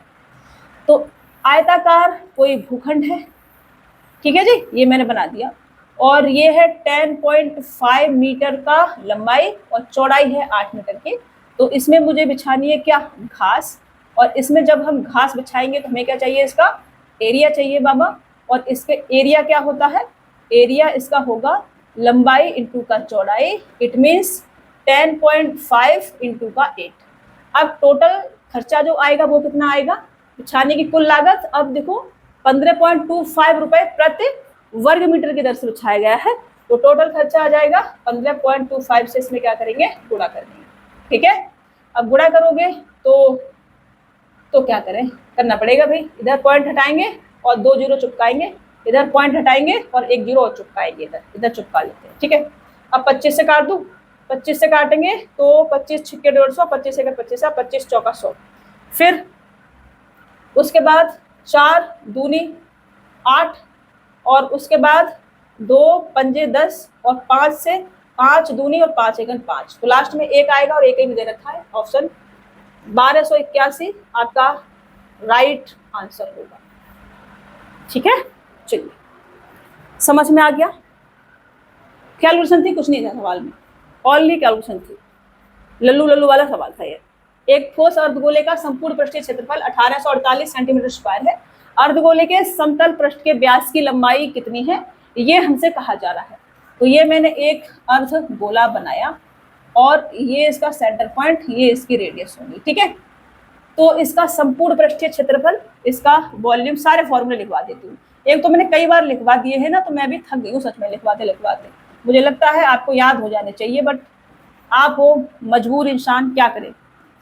तो आयताकार कोई भूखंड है, ठीक है जी, ये मैंने बना दिया, और ये है 10.5 मीटर का लंबाई और चौड़ाई है 8 मीटर की। तो इसमें मुझे बिछानी है क्या, घास, और इसमें जब हम घास बिछाएंगे तो हमें क्या चाहिए, इसका एरिया चाहिए बाबा, और इसके एरिया क्या होता है, एरिया इसका होगा लंबाई इंटू का चौड़ाई, इट मीन्स 10.5 इंटू का 8। अब टोटल खर्चा जो आएगा वो कितना आएगा, बिछाने की कुल लागत, अब देखो 15.25 रुपए प्रति वर्ग मीटर की दर से बिछाया गया है, तो टोटल खर्चा आ जाएगा 15.25 से इसमें क्या करेंगे, गुणा कर देंगे, ठीक है। अब गुणा करोगे तो क्या करें, करना पड़ेगा भाई, इधर पॉइंट हटाएंगे और 2 जीरो चिपकाएंगे, इधर पॉइंट हटाएंगे और 1 जीरो और चिपकाएंगे, इधर चिपका लेते हैं। ठीक है, अब 25 से काट दूं, 25 से काटेंगे तो 25 छिक्के 150, 25 से 25, 25 चौका 100, फिर उसके बाद 4 दूनी 8 और उसके बाद 2 पंजे 10 और 5 से 5 दूनी और 5 एकन 5, तो लास्ट में 1 आएगा और 1 ही दे रखा है, ऑप्शन 1281 आपका राइट आंसर होगा। ठीक है, चलिए समझ में आ गया। कैलकुलेशन थी, कुछ नहीं था सवाल में, ओनली कैलकुलेशन थी, लल्लू लल्लू वाला सवाल था ये। एक ठोस अर्धगोले का संपूर्ण पृष्ठीय क्षेत्रफल 1848 सेंटीमीटर स्क्वायर है, अर्धगोले के समतल पृष्ठ के व्यास की लंबाई कितनी है, ये हमसे कहा जा रहा है। तो ये मैंने एक अर्धगोला बनाया और ये इसका सेंटर पॉइंट, ये इसकी रेडियस होगी। ठीक है, तो इसका संपूर्ण पृष्ठीय क्षेत्रफल, इसका वॉल्यूम, सारे फॉर्मूले लिखवा देती हूँ। एक तो मैंने कई बार लिखवा दिए हैं ना, तो मैं भी थक गई हूँ सच में लिखवाते। मुझे लगता है आपको याद हो जाने चाहिए, बट आप हो मजबूर इंसान, क्या करें।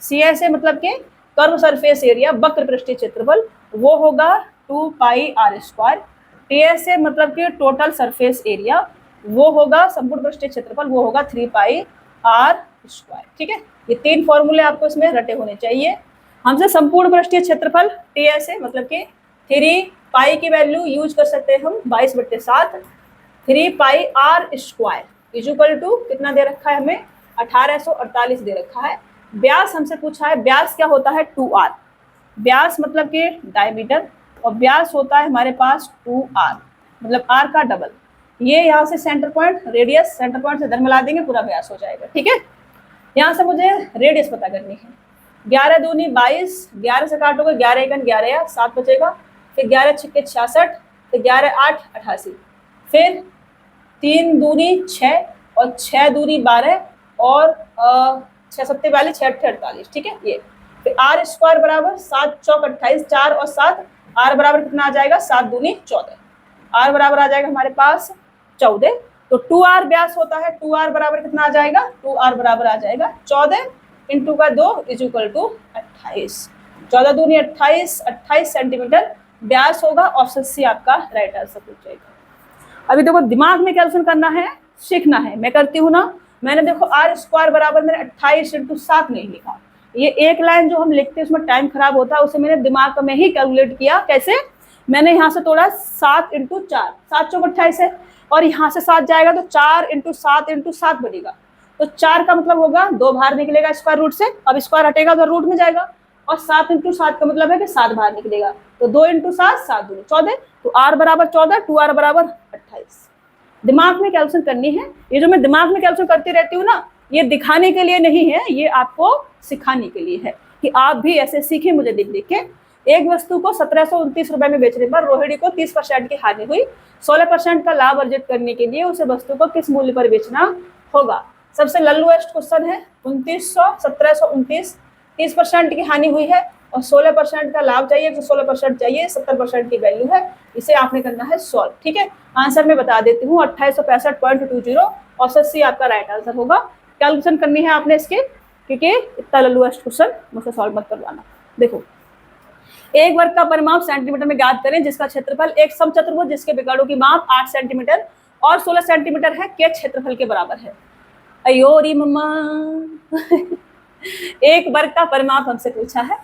CSA मतलब के कर्व सरफेस एरिया, वक्र पृष्ठीय क्षेत्रफल, वो होगा 2 पाई r स्क्वायर। TSA मतलब के टोटल सरफेस एरिया, वो होगा संपूर्ण पृष्ठीय क्षेत्रफल, वो होगा 3 पाई r स्क्वायर। ठीक है, ये 3 फॉर्मूले आपको इसमें रटे होने चाहिए। हमसे संपूर्ण पृष्ठीय क्षेत्रफल TSA मतलब कि 3 पाई की वैल्यू यूज कर सकते हैं हम 22/7, 3 pi r square is equal to कितना दे रखा है हमें, 1848 दे रखा है। व्यास हमसे पूछा है, व्यास क्या होता है 2r, व्यास मतलब कि डायमीटर, और व्यास होता है हमारे पास 2r मतलब r का डबल। ये यहाँ से centre point, radius centre point से इधर मिला देंगे, पूरा व्यास हो जाएगा। ठीक है, यहाँ से मुझे रेडियस पता करनी है। 11 दूनी 22, 11 से काटोगे 11 एकन 11 या 7 बचेगा, फिर 11 छिक्के 66, फिर 11 8 88, फिर 3 दूनी 6 और 6 दूनी 12 और 6 सत्ते 42, 6 अट्ठे 48। ठीक है, ये फिर r स्क्वायर बराबर 7 चौक 28, 4 और 7, r बराबर कितना आ जाएगा, 7 दूनी 14, r बराबर आ जाएगा हमारे पास 14। तो 2r व्यास होता है, 2r बराबर कितना आ जाएगा, 2r बराबर आ जाएगा 14 इंटू का 2 इज इक्वल टू 28, 14 दूनी 28, 28 सेंटीमीटर व्यास होगा। ऑप्शन सी आपका राइट आंसर हो जाएगा। अभी देखो दिमाग में कैलकुलेशन करना है, सीखना है, मैं करती हूँ ना। मैंने देखो r स्क्वायर बराबर मैंने 28 इंटू 7 नहीं लिखा, ये एक लाइन जो हम लिखते हैं उसमें टाइम खराब होता है, उसे मैंने दिमाग में ही कैलकुलेट किया। कैसे, मैंने यहाँ से तोड़ा 7 इंटू 4, 7 चौक 28 है, और यहाँ से 7 जाएगा तो 4 इंटू 7 इंटू 7 बनेगा, तो 4 का मतलब होगा 2 बाहर निकलेगा स्क्वायर रूट से, अब स्क्वायर हटेगा तो रूट में जाएगा, और 7 इंटू 7 का मतलब है कि 7 बाहर निकलेगा, तो 2 इंटू 7 7 दूनी 14, तो r बराबर 14, 2r बराबर 28। दिमाग में कैलकुलेशन करनी है। ये जो मैं दिमाग में कैलकुलेशन करती रहती हूँ ना, ये दिखाने के लिए नहीं है, ये आपको सिखाने के लिए है कि आप भी ऐसे सीखें मुझे देख देख के। एक वस्तु को 1729 रुपए में बेचने पर रोहिणी को 30% की हानि हुई, 16% का लाभ अर्जित करने के लिए उसे वस्तु को किस मूल्य पर बेचना होगा। सबसे लल्लूएस्ट क्वेश्चन है, 2900, 1729, 30% की हानि हुई है और 16% का लाभ चाहिए, तो 16% चाहिए, 70% की वैल्यू है, इसे आपने करना है सॉल्व। ठीक है, आंसर मैं बता देती हूँ 2865.20, ऑप्शन सी आपका राइट आंसर होगा। कैलकुलेशन करनी है आपने इसके, क्योंकि इतना लल्लूएस्ट क्वेश्चन मुझसे सॉल्व मत करवाना। देखो, एक वर्ग का परिमाप सेंटीमीटर में ज्ञात करें जिसका क्षेत्रफल एक समचतुर्भुज जिसके विकर्णों की माप 8 सेंटीमीटर और 16 सेंटीमीटर है के क्षेत्रफल के बराबर है। अयोरी मम्मा एक वर्ग का परिमाप हमसे पूछा है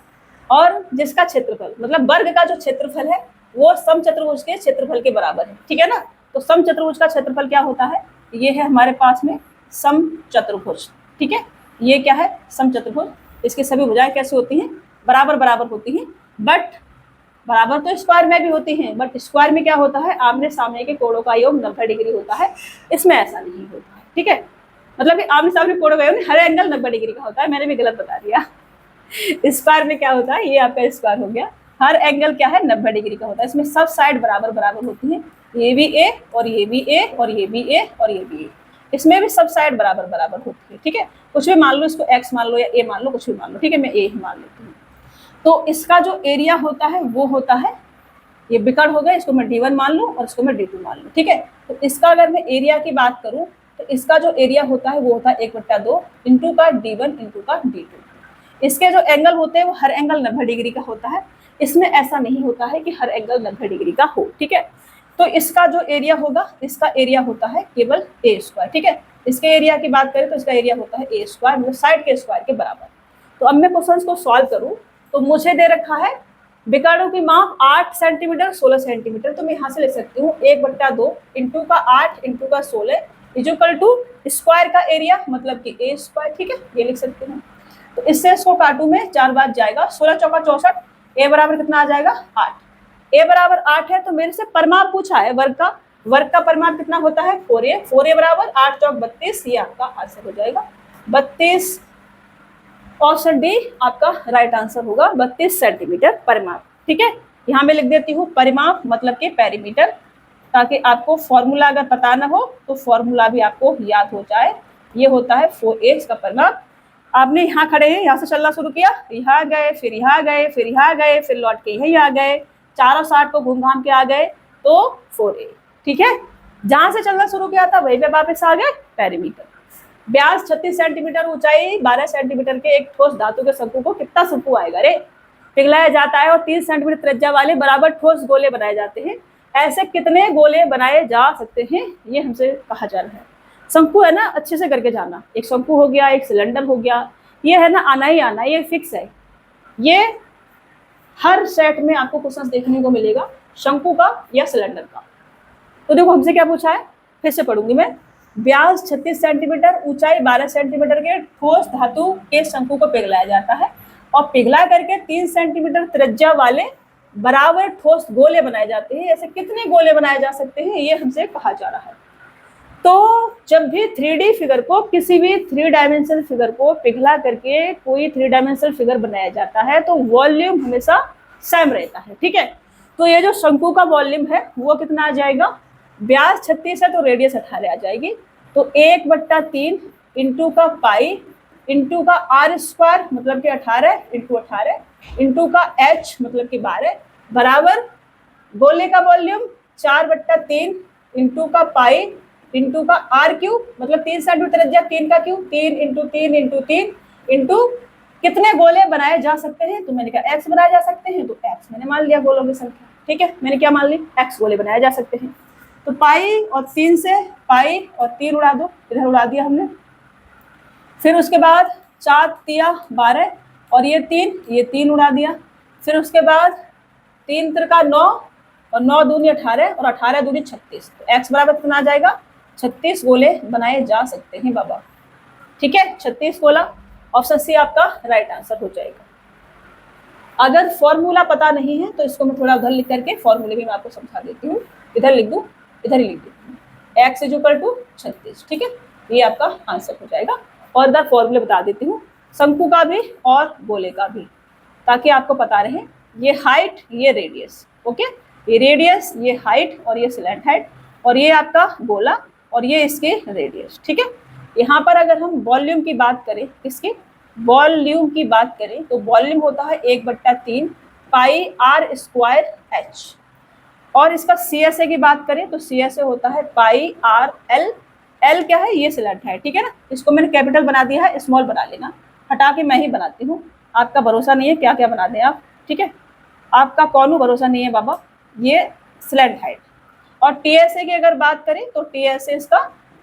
और जिसका क्षेत्रफल मतलब वर्ग का जो क्षेत्रफल है वो समचतुर्भुज के क्षेत्रफल के बराबर है। ठीक है ना, तो समचतुर्भुज का क्षेत्रफल क्या होता है, ये है हमारे पास में समचतुर्भुज। ठीक है, ये क्या है, समचतुर्भुज। इसकी सभी भुजाएं कैसे होती हैं, बराबर बराबर होती हैं, बट बराबर तो स्क्वायर में भी होती हैं, बट स्क्वायर में क्या होता है, आमने सामने के कोणों का योग 90 डिग्री होता है, इसमें ऐसा नहीं होता है। ठीक है, मतलब कि आमने सामने कोणों का योग हर एंगल 90 डिग्री का होता है, मैंने भी गलत बता दिया। स्क्वायर में क्या होता है, ये आपका स्क्वायर हो गया, हर एंगल क्या है 90 डिग्री का होता है, इसमें सब साइड बराबर बराबर होती है, ये भी ए और ये भी ए और ये भी ए और ये भी ए, इसमें भी सब साइड बराबर बराबर होती है। ठीक है, कुछ भी मान लो, इसको एक्स मान लो या ए मान लो, कुछ भी मान लो। ठीक है, मैं ए ही मान लेती हूँ। तो इसका जो एरिया होता है वो होता है, ये विकर्ण हो गया, इसको मैं D1 मान लूँ और इसको मैं D2 मान लूँ। ठीक है, तो इसका अगर मैं एरिया की बात करूँ तो इसका जो एरिया होता है वो होता है 1/2 इंटू का D1 इंटू का D2। इसके जो एंगल होते हैं वो हर एंगल 90 डिग्री का होता है। इसमें ऐसा नहीं होता है कि हर एंगल 90 डिग्री का हो, ठीक है। तो इसका जो एरिया होगा, इसका एरिया होता है केवल ए स्क्वायर, ठीक है। इसके एरिया की बात करें तो इसका एरिया होता है ए स्क्वायर, मतलब साइड के स्क्वायर के बराबर। तो अब मैं क्वेश्चन को सॉल्व करूँ तो मुझे दे रखा है विकर्णों की माप 8 सेंटीमीटर 16 सेंटीमीटर। तो मैं यहाँ से ले सकती हूँ 1/2 इंटू का 8 इंटू का 16 इक्वल टू स्क्वायर का एरिया मतलब कि ए स्क्वायर, ठीक है, ये लिख सकते हैं। तो इससे इसको काटू में 4 बार जाएगा, 16 चौका 64, ए बराबर कितना आ जाएगा 8। ए बराबर 8 है तो मेरे से परिमाप पूछा है वर्ग का, वर्ग का परिमाप कितना होता है 4a, 4a बराबर 8 चौक 32, ये आपका आंसर हो जाएगा 32। ऑप्शन डी आपका राइट आंसर होगा 32 सेंटीमीटर परिमाप, ठीक है। यहाँ मैं लिख देती हूँ परिमाप मतलब कि पेरीमीटर, ताकि आपको फॉर्मूला अगर पता ना हो तो फॉर्मूला भी आपको याद हो जाए। ये होता है 4a का परिमाप। आपने यहाँ खड़े हैं, यहाँ से चलना शुरू किया, यहाँ गए, फिर यहाँ गए, फिर यहाँ गए, फिर लौट के यहीं आ गए, चारों साइड को घूम घाम के आ गए तो 4a, ठीक है। जहां से चलना शुरू किया था वहीं पे वापस आ गए पेरीमीटर। व्यास 36 सेंटीमीटर, ऊंचाई 12 सेंटीमीटर के एक ठोस धातु के शंकु को कितना शंकु आएगा रे, पिघलाया जाता है और 30 सेंटीमीटर त्रिज्या वाले बराबर ठोस गोले बनाए जाते हैं। ऐसे कितने गोले बनाए जा सकते हैं, ये हमसे कहा जा रहा है। शंकु है ना, अच्छे से करके जाना, एक शंकु हो गया, एक सिलेंडर हो गया, ये है ना आना ही आना, ये फिक्स है। ये हर सेट में आपको क्वेश्चन देखने को मिलेगा शंकु का या सिलेंडर का। तो देखो हमसे क्या पूछा है, फिर से पढ़ूंगी मैं। व्यास 36 सेंटीमीटर, ऊंचाई 12 सेंटीमीटर के ठोस धातु के शंकु को पिघलाया जाता है और पिघला करके 3 सेंटीमीटर त्रिज्या वाले बराबर ठोस गोले बनाए जाते हैं। ऐसे कितने गोले बनाए जा सकते हैं, ये हमसे कहा जा रहा है। तो जब भी 3D फिगर को, किसी भी 3 डायमेंशनल फिगर को पिघला करके कोई 3 डायमेंशनल फिगर बनाया जाता है तो वॉल्यूम हमेशा सेम रहता है, ठीक है। तो ये जो शंकु का वॉल्यूम है वो कितना आ जाएगा, व्यास 36 है तो रेडियस 18 आ जाएगी। तो 1/3 इंटू का पाई इंटू का आर स्क्वायर मतलब कि 18 इंटू 18 इंटू का एच मतलब कि 12 बराबर गोले का वॉल्यूम 4/3 इंटू का पाई इंटू का आर क्यूब मतलब 3 सेंटीमीटर त्रिज्या, 3 का क्यूब, 3 इंटू 3 इंटू 3 इंटू कितने गोले बनाए जा सकते हैं। तो मैंने कहा एक्स बनाए जा सकते हैं, तो एक्स मैंने मान लिया गोलों की संख्या, ठीक है। मैंने क्या मान ली, एक्स गोले बनाए जा सकते हैं। तो पाई और 3 से पाई और 3 उड़ा दो, इधर उड़ा दिया हमने। फिर उसके बाद 4 तिया 12 और ये 3 उड़ा दिया। फिर उसके बाद 3 त्रिका 9 और 9 दूनी 18 और 18 दूनी 36। तो एक्स बराबर कितना आ जाएगा, 36 गोले बनाए जा सकते हैं बाबा, ठीक है। 36 गोला, ऑप्शन सी आपका राइट आंसर हो जाएगा। अगर फॉर्मूला पता नहीं है तो इसको मैं थोड़ा उधर लिख करके फॉर्मूले भी मैं आपको समझा देती हूँ। इधर लिख दूँ, इधर ही लिख देती हूँ, एक्स इज इक्वल टू 36, ठीक है। ये आपका आंसर हो जाएगा। और इधर फॉर्मूले बता देती हूँ, शंकु का भी और गोले का भी, ताकि आपको पता रहे। ये हाइट, ये रेडियस, ओके, ये रेडियस, ये हाइट और ये स्लैंट हाइट, और ये आपका गोला और ये इसके रेडियस, ठीक है। यहाँ पर अगर हम वॉल्यूम की बात करें, किसकी वॉल्यूम की बात करें, तो वॉल्यूम होता है 1/3 पाई आर स्क्वायर एच। और इसका CSA की बात करें तो CSA होता है पाई आर एल। एल क्या है, ये सिलेंट है, ठीक है ना। इसको मैंने कैपिटल बना दिया है, स्मॉल बना लेना, हटा के मैं ही बनाती हूँ, आपका भरोसा नहीं है क्या क्या बना दें आप, ठीक है। आपका कौन भरोसा नहीं है बाबा। ये स्लैंट हाइट। और TSA की अगर बात करें तो TSA इसका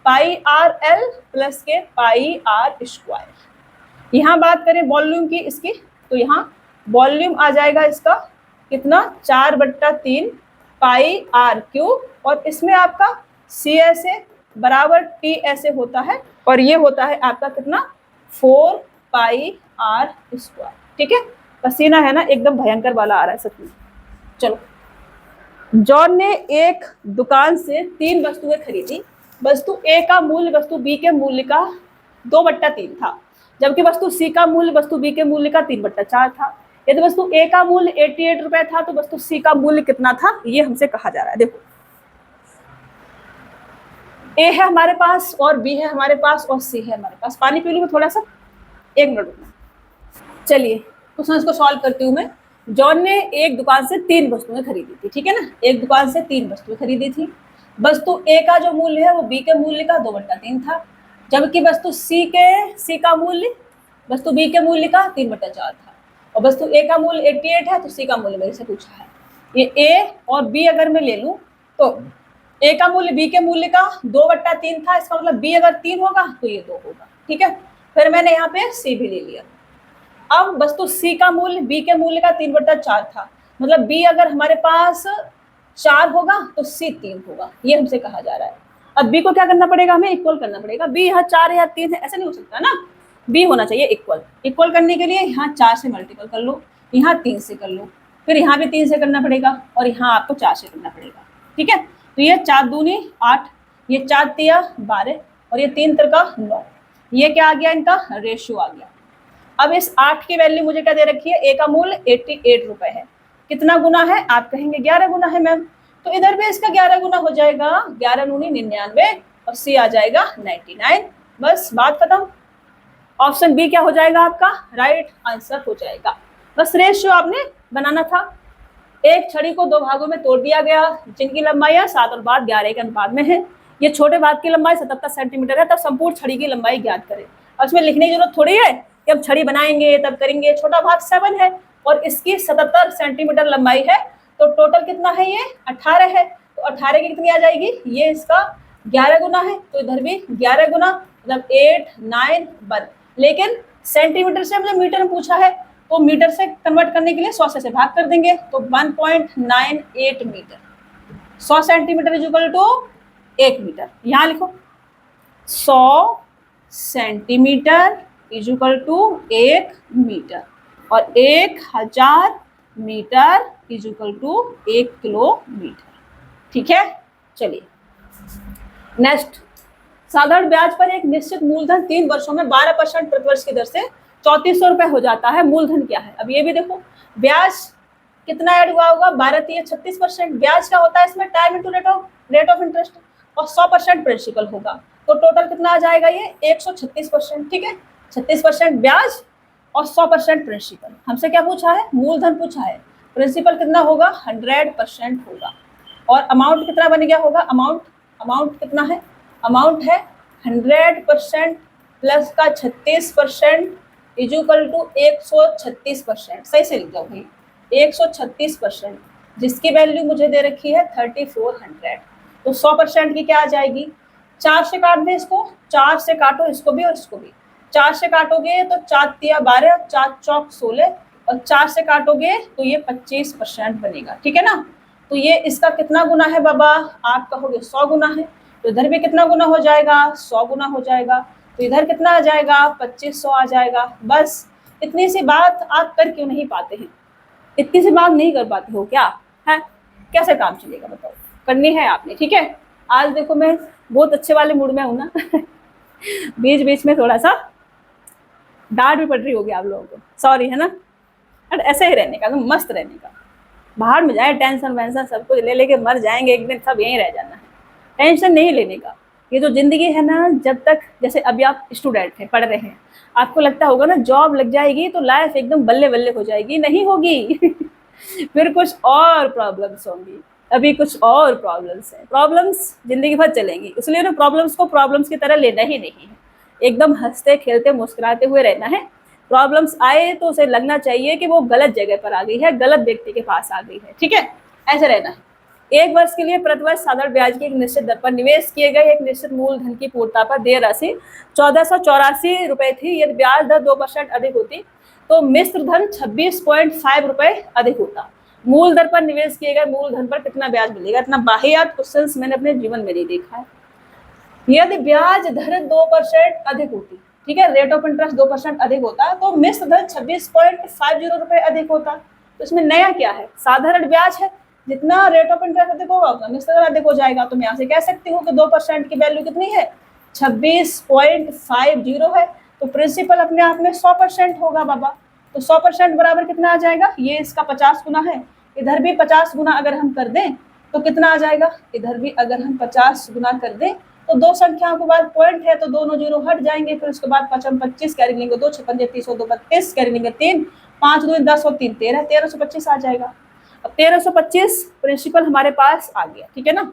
पाई आर एल प्लस के पाई आर स्क्वायर। यहाँ बात करें वॉल्यूम की इसकी, तो यहाँ वॉल्यूम आ जाएगा इसका कितना, 4/3 पाई आर क्यूब, और इसमें आपका CSA बराबर TSA होता है, और ये होता है आपका कितना 4 पाई आर स्क्वायर, ठीक है। पसीना है ना एकदम भयंकर वाला आ रहा है सच में। चलो, जॉन ने एक दुकान से 3 वस्तुएं खरीदी। वस्तु A का मूल्य वस्तु B के मूल्य का 2/3 था, जबकि वस्तु C का मूल्य वस्तु B के मूल्य का 3/4 था। यदि वस्तु A का मूल्य 88 रुपए था तो वस्तु C का मूल्य कितना था, ये हमसे कहा जा रहा है। देखो, A है हमारे पास और B है हमारे पास और C है हमारे पास। पानी पी लूँ थोड़ा सा, 1 मिनट रुकना। चलिए क्वेश्चन इसको सॉल्व करती हूँ मैं। जॉन ने एक दुकान से 3 वस्तुएं खरीदी थी, ठीक है ना। एक दुकान से 3 वस्तुएं खरीदी थी। वस्तु A का जो मूल्य है वो B के मूल्य का 2/3 था, जबकि वस्तु C का मूल्य वस्तु बी के मूल्य का 3/4 था और वस्तु ए का मूल्य 88 है, तो सी का मूल्य मेरे से पूछा है। ये ए और बी अगर मैं ले लूं तो ए का मूल्य बी के मूल्य का 2/3 था, इसका मतलब बी अगर 3 होगा तो ये 2 होगा, ठीक है। फिर मैंने यहाँ पे सी भी ले लिया। अब वस्तु सी का मूल्य बी के मूल्य का 3/4 था, मतलब बी अगर हमारे पास 4 होगा तो सी 3 होगा, ये हमसे कहा जा रहा है। अब बी को क्या करना पड़ेगा, हमें इक्वल करना पड़ेगा। बी यहाँ 4 है या 3 है, ऐसा नहीं हो सकता ना, बी होना चाहिए इक्वल। इक्वल करने के लिए यहाँ 4 से मल्टीपल कर लो, यहाँ 3 से कर लो, फिर यहाँ भी 3 से करना पड़ेगा और यहाँ आपको 4 से करना पड़ेगा, ठीक है। तो ये 4 दूनी 8, ये 4 तिया 12 और ये 3 तिरका 9, ये क्या आ गया, इनका रेशियो आ गया। अब इस 8 की वैल्यू मुझे क्या दे रखी है, ए का मूल्य 88 रुपए है। कितना गुना है, आप कहेंगे 11 गुना है मैम, तो इधर भी इसका 11 गुना हो जाएगा, 11 दूनी 99 और सी आ जाएगा 99। बस बात खत्म। ऑप्शन बी क्या हो जाएगा आपका राइट आंसर हो जाएगा। बस रेशियो आपने बनाना था। एक छड़ी को 2 भागों में तोड़ दिया गया जिनकी लंबाई 7 और 12 11 के अनुपात में है। ये छोटे भाग की लंबाई 77 सेंटीमीटर है, तब संपूर्ण छड़ी की लंबाई ज्ञात करें। अब इसमें लिखने की जरूरत थोड़ी है कि अब छड़ी बनाएंगे तब करेंगे। छोटा भाग 7 है और इसकी 77 सेंटीमीटर लंबाई है, तो टोटल कितना है, ये 18 है। तो 18 की कितनी आ जाएगी, ये इसका 11 गुना है, तो इधर भी 11 गुना, मतलब 8 9 1। लेकिन सेंटीमीटर से मुझे मीटर में पूछा है, तो मीटर से कन्वर्ट करने के लिए 100 से भाग कर देंगे, तो 1.98 metre. 100 centimetre is equal to 1 metre. यहाँ लिखो 100 centimetre is equal to 1 metre और 1000 metre is equal to 1 kilometre, ठीक है। चलिए नेक्स्ट, साधारण ब्याज पर एक निश्चित मूलधन 3 वर्षों में 12% प्रतिवर्ष की दर से 3400 रुपए हो जाता है। मूलधन क्या है, अब ये भी देखो, ब्याज कितना ऐड हुआ होगा, 12 3 36%। ब्याज क्या होता है इसमें, time into rate of interest, और 100% प्रिंसिपल होगा, तो टोटल कितना आ जाएगा, ये 136%, ठीक है। 36% ब्याज और 100% प्रिंसिपल। हमसे क्या पूछा है, मूलधन पूछा है। प्रिंसिपल कितना होगा, 100% होगा। और अमाउंट कितना बन गया होगा, अमाउंट कितना है, अमाउंट है 100% प्लस का 36% इज इक्वल टू 136%। सही से लिख जाओ भाई, 136%, जिसकी वैल्यू मुझे दे रखी है 3400। तो 100% की क्या आ जाएगी, 4 से काट दें इसको, 4 से काटो इसको भी और इसको भी। 4 से काटोगे तो 4 तिया 12 और 4 चौक 16 और 4 से काटोगे तो ये 25% बनेगा, ठीक है ना। तो ये इसका कितना गुना है बाबा, आप कहोगे 100 गुना है, तो इधर भी कितना गुना हो जाएगा, 100 गुना हो जाएगा। तो इधर कितना आ जाएगा, 2500 आ जाएगा। बस इतनी सी बात आप कर क्यों नहीं पाते हैं, इतनी सी बात नहीं कर पाते हो क्या है, कैसे काम चलेगा बताओ, करनी है आपने, ठीक है। आज देखो मैं बहुत अच्छे वाले मूड में हूँ ना बीच बीच में थोड़ा सा डांट भी पड़ रही होगी आप लोगों को, सॉरी है ना। और ऐसे ही रहने का, मस्त रहने का, बाहर में जाए टेंशन वेंशन सब कुछ ले लेके मर जाएंगे एक दिन, सब यहीं रह जाना है, टेंशन नहीं लेने का। ये जो जिंदगी है ना, जब तक, जैसे अभी आप स्टूडेंट हैं, पढ़ रहे हैं, आपको लगता होगा ना जॉब लग जाएगी तो लाइफ एकदम बल्ले बल्ले हो जाएगी, नहीं होगी फिर कुछ और प्रॉब्लम्स होंगी, अभी कुछ और प्रॉब्लम्स हैं। प्रॉब्लम्स जिंदगी भर चलेंगी, इसलिए ना प्रॉब्लम्स को प्रॉब्लम्स की तरह लेना ही नहीं है, एकदम हंसते खेलते मुस्कुराते हुए रहना है। प्रॉब्लम्स आए तो उसे लगना चाहिए कि वो गलत जगह पर आ गई है, गलत व्यक्ति के पास आ गई है, ठीक है, ऐसे रहना है। 1 वर्ष के लिए प्रतिवर्ष साधारण ब्याज की एक निश्चित दर पर निवेश किए गए एक निश्चित मूलधन की पूर्णता पर देय राशि 1484 रुपए थी। यदि ब्याज दर 2% अधिक होती तो मिश्र धन 26.5 रुपए अधिक होता। मूल दर पर निवेश किए गए मूलधन पर कितना ब्याज मिलेगा। इतना बाहियात क्वेश्चन मैंने अपने जीवन में नहीं देखा है। यदि ब्याज दर 2% अधिक होती, ठीक है, रेट ऑफ इंटरेस्ट 2% अधिक होता तो मिश्र धन 26.50 रुपए अधिक होता। तो इसमें नया क्या है, साधारण ब्याज है, जितना रेट ऑफ इंटरेस्ट अधिक होगा उतना मिश्र धन अधिक हो जाएगा। तो मैं यहाँ से कह सकती हूँ कि 2% की वैल्यू कितनी है, 26.50 है। तो प्रिंसिपल अपने आप में 100% होगा बाबा। तो 100% बराबर कितना आ जाएगा, ये इसका 50 गुना है, इधर भी 50 गुना अगर हम कर दें तो कितना आ जाएगा, इधर भी अगर हम 50 गुना कर दें तो 2 संख्याओं के बाद पॉइंट है तो दोनों जीरो हट जाएंगे। फिर उसके बाद 5 25 कैरी लेंगे, 2 56 30 2 32 कैरी लेंगे 3 5 2 10 और 3 13 1325 आ जाएगा। अब 1325 प्रिंसिपल हमारे पास आ गया, ठीक है ना।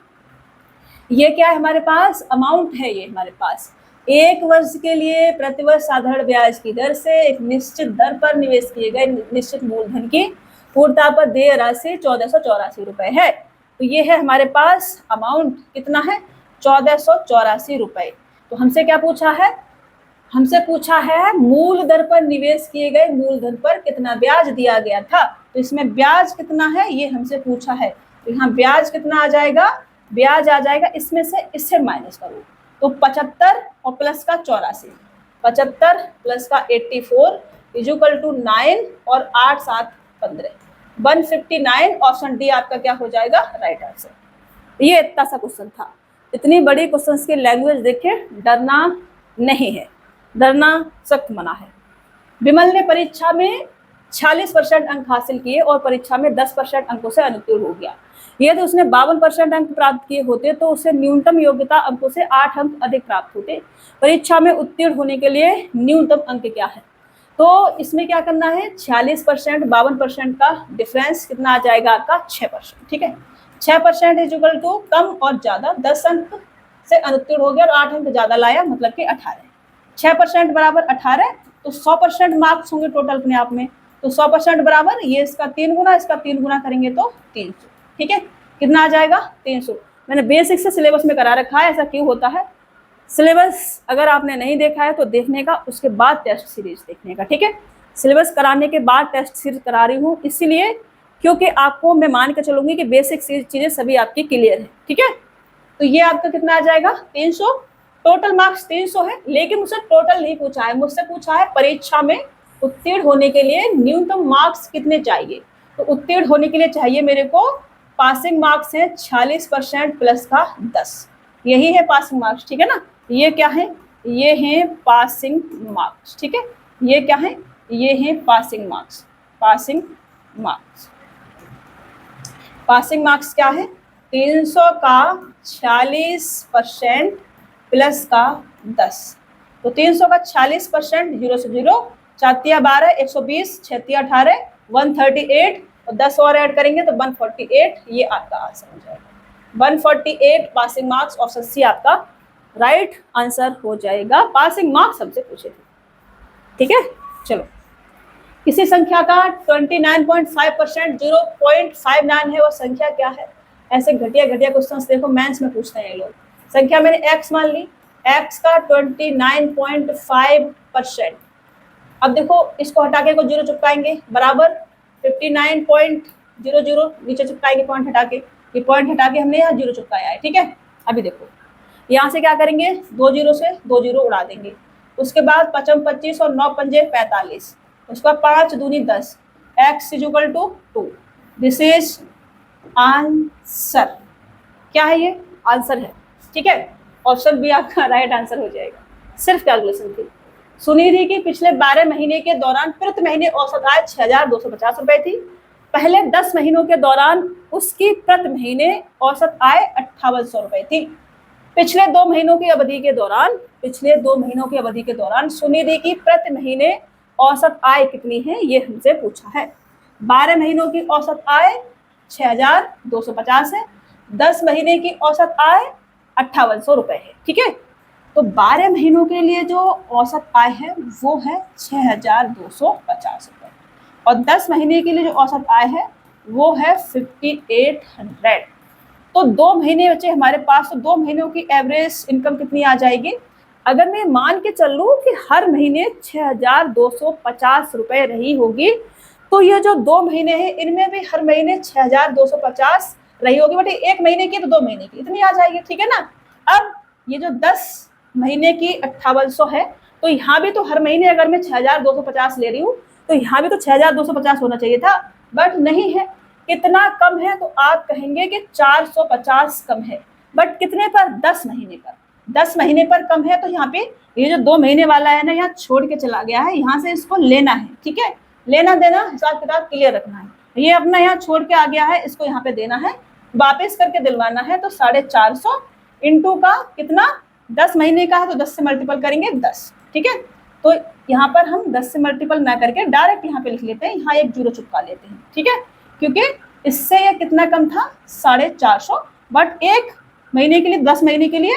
ये क्या है हमारे पास, अमाउंट है ये हमारे पास। 1 वर्ष के लिए प्रतिवर्ष साधारण ब्याज की दर से एक निश्चित दर पर निवेश किए गए निश्चित मूलधन की पूर्णता पर देय राशि 1484 रुपए है। तो ये है हमारे पास अमाउंट कितना है, 1484 रुपए। तो हमसे क्या पूछा है, हमसे पूछा है मूल दर पर निवेश किए गए मूलधन पर कितना ब्याज दिया गया था। तो इसमें ब्याज कितना है ये हमसे पूछा है। तो यहाँ ब्याज कितना आ जाएगा, ब्याज आ जाएगा इसमें से, इससे माइनस करो तो 75 और प्लस का 84, 75 प्लस का 84 इजुकल टू 9 और 8 7 15, 159। ऑप्शन डी आपका क्या हो जाएगा, राइट आंसर। ये इतना सा क्वेश्चन था। इतनी बड़ी क्वेश्चन की लैंग्वेज देखिए, डरना नहीं है, डरना सख्त मना है। विमल ने परीक्षा में 46% अंक हासिल किए और परीक्षा में 10% अंकों से अनुत्तीर्ण हो गया। यदि उसने 52% अंक प्राप्त किए होते तो उसे न्यूनतम योग्यता अंकों से 8 अंक अधिक प्राप्त होते। परीक्षा में उत्तीर्ण होने के लिए न्यूनतम अंक क्या है। तो इसमें क्या करना है, 46% 52% का डिफरेंस कितना आ जाएगा आपका, 6%। ठीक है, 6% इज इक्वल टू कम और ज्यादा, 10 अंक से अनुत्तीर्ण हो गया और 8 अंक ज्यादा लाया, मतलब कि 18। 6% बराबर 18, तो 100% मार्क्स होंगे टोटल अपने आप में। तो 100% बराबर ये इसका 3 गुना, इसका 3 गुना करेंगे तो 300। ठीक है, कितना आ जाएगा, 300। मैंने बेसिक से सिलेबस में करा रखा है, ऐसा क्यों होता है। सिलेबस अगर आपने नहीं देखा है तो देखने का, उसके बाद टेस्ट सीरीज देखने का। ठीक है, सिलेबस कराने के बाद टेस्ट सीरीज करा रही हूँ, इसीलिए क्योंकि आपको मैं मान के चलूंगी कि बेसिक चीजें सभी आपकी क्लियर है। ठीक है, तो ये आपका कितना आ जाएगा, 300। टोटल मार्क्स 300 है, लेकिन मुझसे टोटल नहीं पूछा है, मुझसे पूछा है परीक्षा में उत्तीर्ण होने के लिए न्यूनतम मार्क्स कितने चाहिए। तो उत्तीर्ण होने के लिए चाहिए मेरे को, पासिंग मार्क्स है 46% प्लस का 10, यही है पासिंग मार्क्स। ठीक है ना, ये क्या है, ये है पासिंग मार्क्स। ठीक है, ये क्या है, ये है passing marks. Passing marks, passing marks क्या है, 300 का 46% प्लस का 10। तो 300 का 46%, 0 से 0, 4 12, 120, 6 18, 138 और 10 और ऐड करेंगे तो 148। ये आपका आंसर हो जाएगा 148 पासिंग मार्क्स। ऑप्शन सी आपका राइट आंसर हो जाएगा। पासिंग मार्क्स हमसे पूछे थे। ठीक है, चलो, किसी संख्या का 29.5% 0.59 है, वो संख्या क्या है। ऐसे घटिया घटिया क्वेश्चंस देखो मेंस में पूछते हैं ये लोग। संख्या मैंने x मान ली, x का 29.5%। अब देखो इसको हटा के को 0 चिपकाएंगे, बराबर 59.00 नीचे चिपकाएंगे पॉइंट हटा के। ये पॉइंट हटा के हमने यहाँ 0 चिपकाया है। ठीक है, अभी देखो यहाँ से क्या करेंगे, 2 0 से 2 0 उड़ा देंगे। उसके बाद 5 25 और 9 पंजे 45, उसका 5 दूनी 10, x is equal to 2। This is answer. क्या है ये, आंसर है। ठीक है, ऑप्शन बी आपका राइट आंसर हो जाएगा। सिर्फ कैलकुलेशन थी। सुनिधि की पिछले 12 महीने के दौरान प्रति महीने औसत आय 6250 रुपए थी। पहले 10 महीनों के दौरान उसकी प्रति महीने औसत आय 5800 रुपए थी। पिछले 2 महीनों की अवधि के दौरान, पिछले 2 महीनों की अवधि के दौरान सुनिधि की प्रति महीने औसत आय कितनी है, ये हमसे पूछा है। 12 महीनों की औसत आय 6250 है, 10 महीने की औसत आय 5800 रुपए है। ठीक है, तो 12 महीनों के लिए जो औसत आय है वो है 6250 रुपए और 10 महीने के लिए जो औसत आय है वो है 5800। तो 2 महीने बचे हमारे पास, तो 2 महीनों की एवरेज इनकम कितनी आ जाएगी। अगर मैं मान के चल लूँ कि हर महीने 6250 रुपए रही होगी, तो ये जो 2 महीने हैं इनमें भी हर महीने 6250 रही होगी, बट 1 महीने की तो 2 महीने की इतनी आ जाएगी। ठीक है ना, अब ये जो 10 महीने की 5800 है, तो यहाँ भी तो हर महीने अगर मैं 6250 ले रही हूँ तो यहाँ भी तो 6250 होना चाहिए था, बट नहीं है। कितना कम है, तो आप कहेंगे कि 450 कम है, बट कितने पर, 10 महीने पर। 10 महीने पर कम है, तो यहाँ पे ये जो 2 महीने वाला है ना, यहाँ छोड़ के चला गया है, यहाँ से इसको लेना है। ठीक है, लेना देना हिसाब किताब क्लियर रखना है। ये अपना यहाँ छोड़ के आ गया है, इसको यहाँ पे देना है, वापस करके दिलवाना है। तो 450 इंटू का कितना, 10 महीने का है तो 10 से मल्टीपल करेंगे 10। ठीक है, तो यहाँ पर हम 10 से मल्टीपल ना करके डायरेक्ट यहाँ पे लिख लेते हैं, यहाँ एक 0 चिपका लेते हैं। ठीक है, क्योंकि इससे ये कितना कम था, 450, बट 1 महीने के लिए, 10 महीने के लिए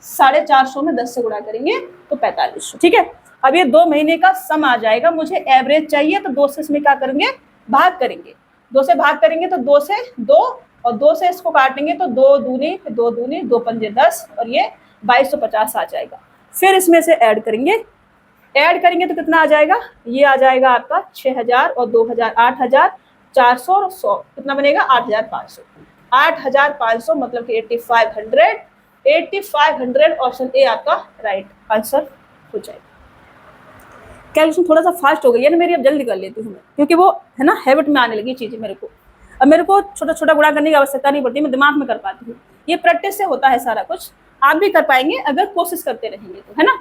450 में 10 से गुणा करेंगे तो 4500। ठीक है, अब ये 2 महीने का सम आ जाएगा, मुझे एवरेज चाहिए तो 2 से इसमें क्या करेंगे, भाग करेंगे। 2 से भाग करेंगे तो 2 से 2 और 2 से इसको काटेंगे तो 2 दूनी, फिर 2 दूनी, 2 पंजे 10 और ये 2250 आ जाएगा। फिर इसमें से ऐड करेंगे, ऐड करेंगे तो कितना आ जाएगा, ये आ जाएगा आपका 6000 और 2000 8000, 400 और 100 कितना बनेगा 8500। 8500 मतलब कि 8500 ऑप्शन ए आपका राइट आंसर हो जाएगा। कैलकुलेशन थोड़ा सा फास्ट हो गई है ना मेरी, अब जल्दी कर लेती हूँ मैं, क्योंकि वो है ना हैबिट में आने लगी चीजें मेरे को। अब मेरे को छोटा छोटा गुणा करने की आवश्यकता नहीं पड़ती, मैं दिमाग में कर पाती हूँ। ये प्रैक्टिस से होता है सारा कुछ, आप भी कर पाएंगे अगर कोशिश करते रहेंगे तो, है ना।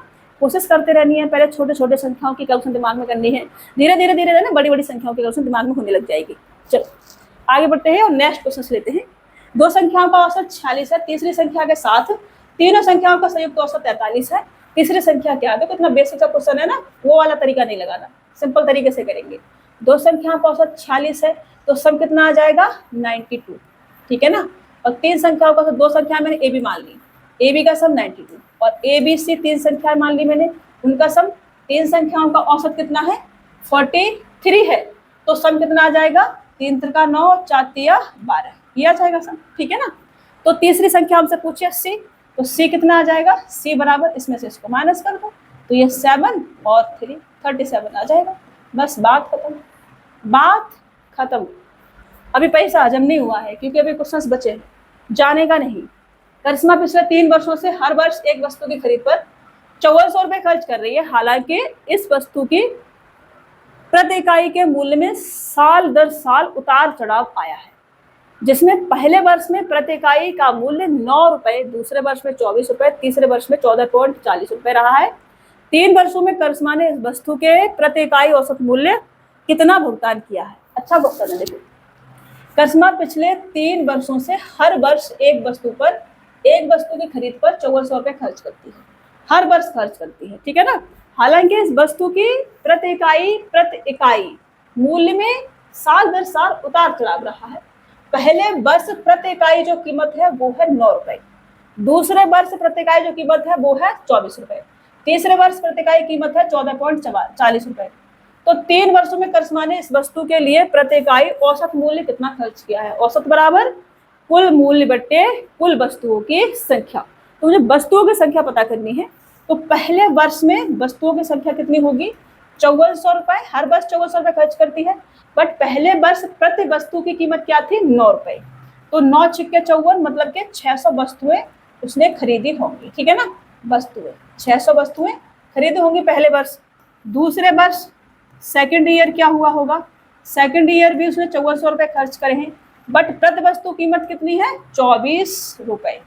कोशिश करते रहनी है, पहले छोटे छोटे संख्याओं की कैलकुलेशन दिमाग में करनी है, धीरे धीरे धीरे ना बड़ी बड़ी संख्याओं की कैलकुलेशन दिमाग में होने लग जाएगी। चलो आगे बढ़ते हैं और नेक्स्ट क्वेश्चन लेते हैं। 2 संख्याओं का औसत 46 है, तीसरी संख्या के साथ तीनों संख्याओं का संयुक्त औसत 43 है, तीसरी संख्या क्या है। तो कितना बेसिक का क्वेश्चन है ना, वो वाला तरीका नहीं लगाना, सिंपल तरीके से करेंगे। 2 संख्याओं का औसत 46 है तो सम कितना आ जाएगा 92, ठीक है ना। और 3 संख्याओं का, 2 संख्या मैंने ए बी मान ली, ए बी का सम 92 और ए बी सी 3 संख्याएं मान ली मैंने, उनका सम 3 संख्याओं का औसत कितना है 43 है, तो सम कितना आ जाएगा 3 त्रिका 9 4 तिया 12, ये आ जाएगा सम, ठीक है ना। तो तीसरी संख्या हमसे पूछे सी, तो सी कितना आ जाएगा, सी बराबर इसमें से इसको माइनस कर दो तो ये 7 और 3 37 आ जाएगा। बस बात खत्म, बात खत्म। अभी पैसा हजम नहीं हुआ है क्योंकि अभी क्वेश्चंस बचे हैं, जाने का नहीं। करिश्मा पिछले 3 वर्षों से हर वर्ष एक वस्तु की खरीद पर 5400 रुपए खर्च कर रही है, हालांकि इस वस्तु की प्रति इकाई के मूल्य में साल दर साल उतार चढ़ाव आया है, जिसमें पहले वर्ष में प्रति इकाई का मूल्य 9 रुपए, दूसरे वर्ष में 24 रुपए, तीसरे वर्ष में 14.40 रुपए रहा है। 3 वर्षों में करिश्मा ने इस वस्तु के प्रति इकाई औसत मूल्य कितना भुगतान किया है। अच्छा क्वेश्चन है, देखो करिश्मा पिछले 3 वर्षों से हर वर्ष एक वस्तु की खरीद पर 5400 रुपए खर्च करती है, हर वर्ष खर्च करती है, ठीक है ना। हालांकि इस वस्तु की प्रति इकाई मूल्य में साल दर साल उतार चढ़ाव रहा है। पहले वर्ष प्रति इकाई जो कीमत है वो है 9 रुपए, दूसरे वर्ष प्रति इकाई जो कीमत है वो है 24 रुपए, तीसरे वर्ष प्रति इकाई कीमत है 14.40 रुपए। तो 3 वर्षों में करिश्मा ने इस वस्तु के लिए प्रति इकाई औसत मूल्य कितना खर्च किया है। औसत बराबर कुल मूल्य बट्टे कुल वस्तुओं की संख्या। तो मुझे वस्तुओं की संख्या पता करनी है, तो पहले वर्ष में वस्तुओं की संख्या कितनी होगी 5400 रुपए, हर वर्ष 5400 रुपए खर्च करती है, बट पहले वर्ष प्रति वस्तु की कीमत क्या थी 9 रुपए, तो 9 छिक्के 54 मतलब के 600 वस्तुएं उसने खरीदी होंगी, ठीक है ना। वस्तुएं 600 वस्तुएं खरीदी होंगी पहले वर्ष। दूसरे वर्ष सेकंड ईयर क्या हुआ होगा, सेकंड ईयर भी उसने 5400 रुपए खर्च करे हैं, बट प्रति वस्तु कीमत कितनी है 24 रुपए,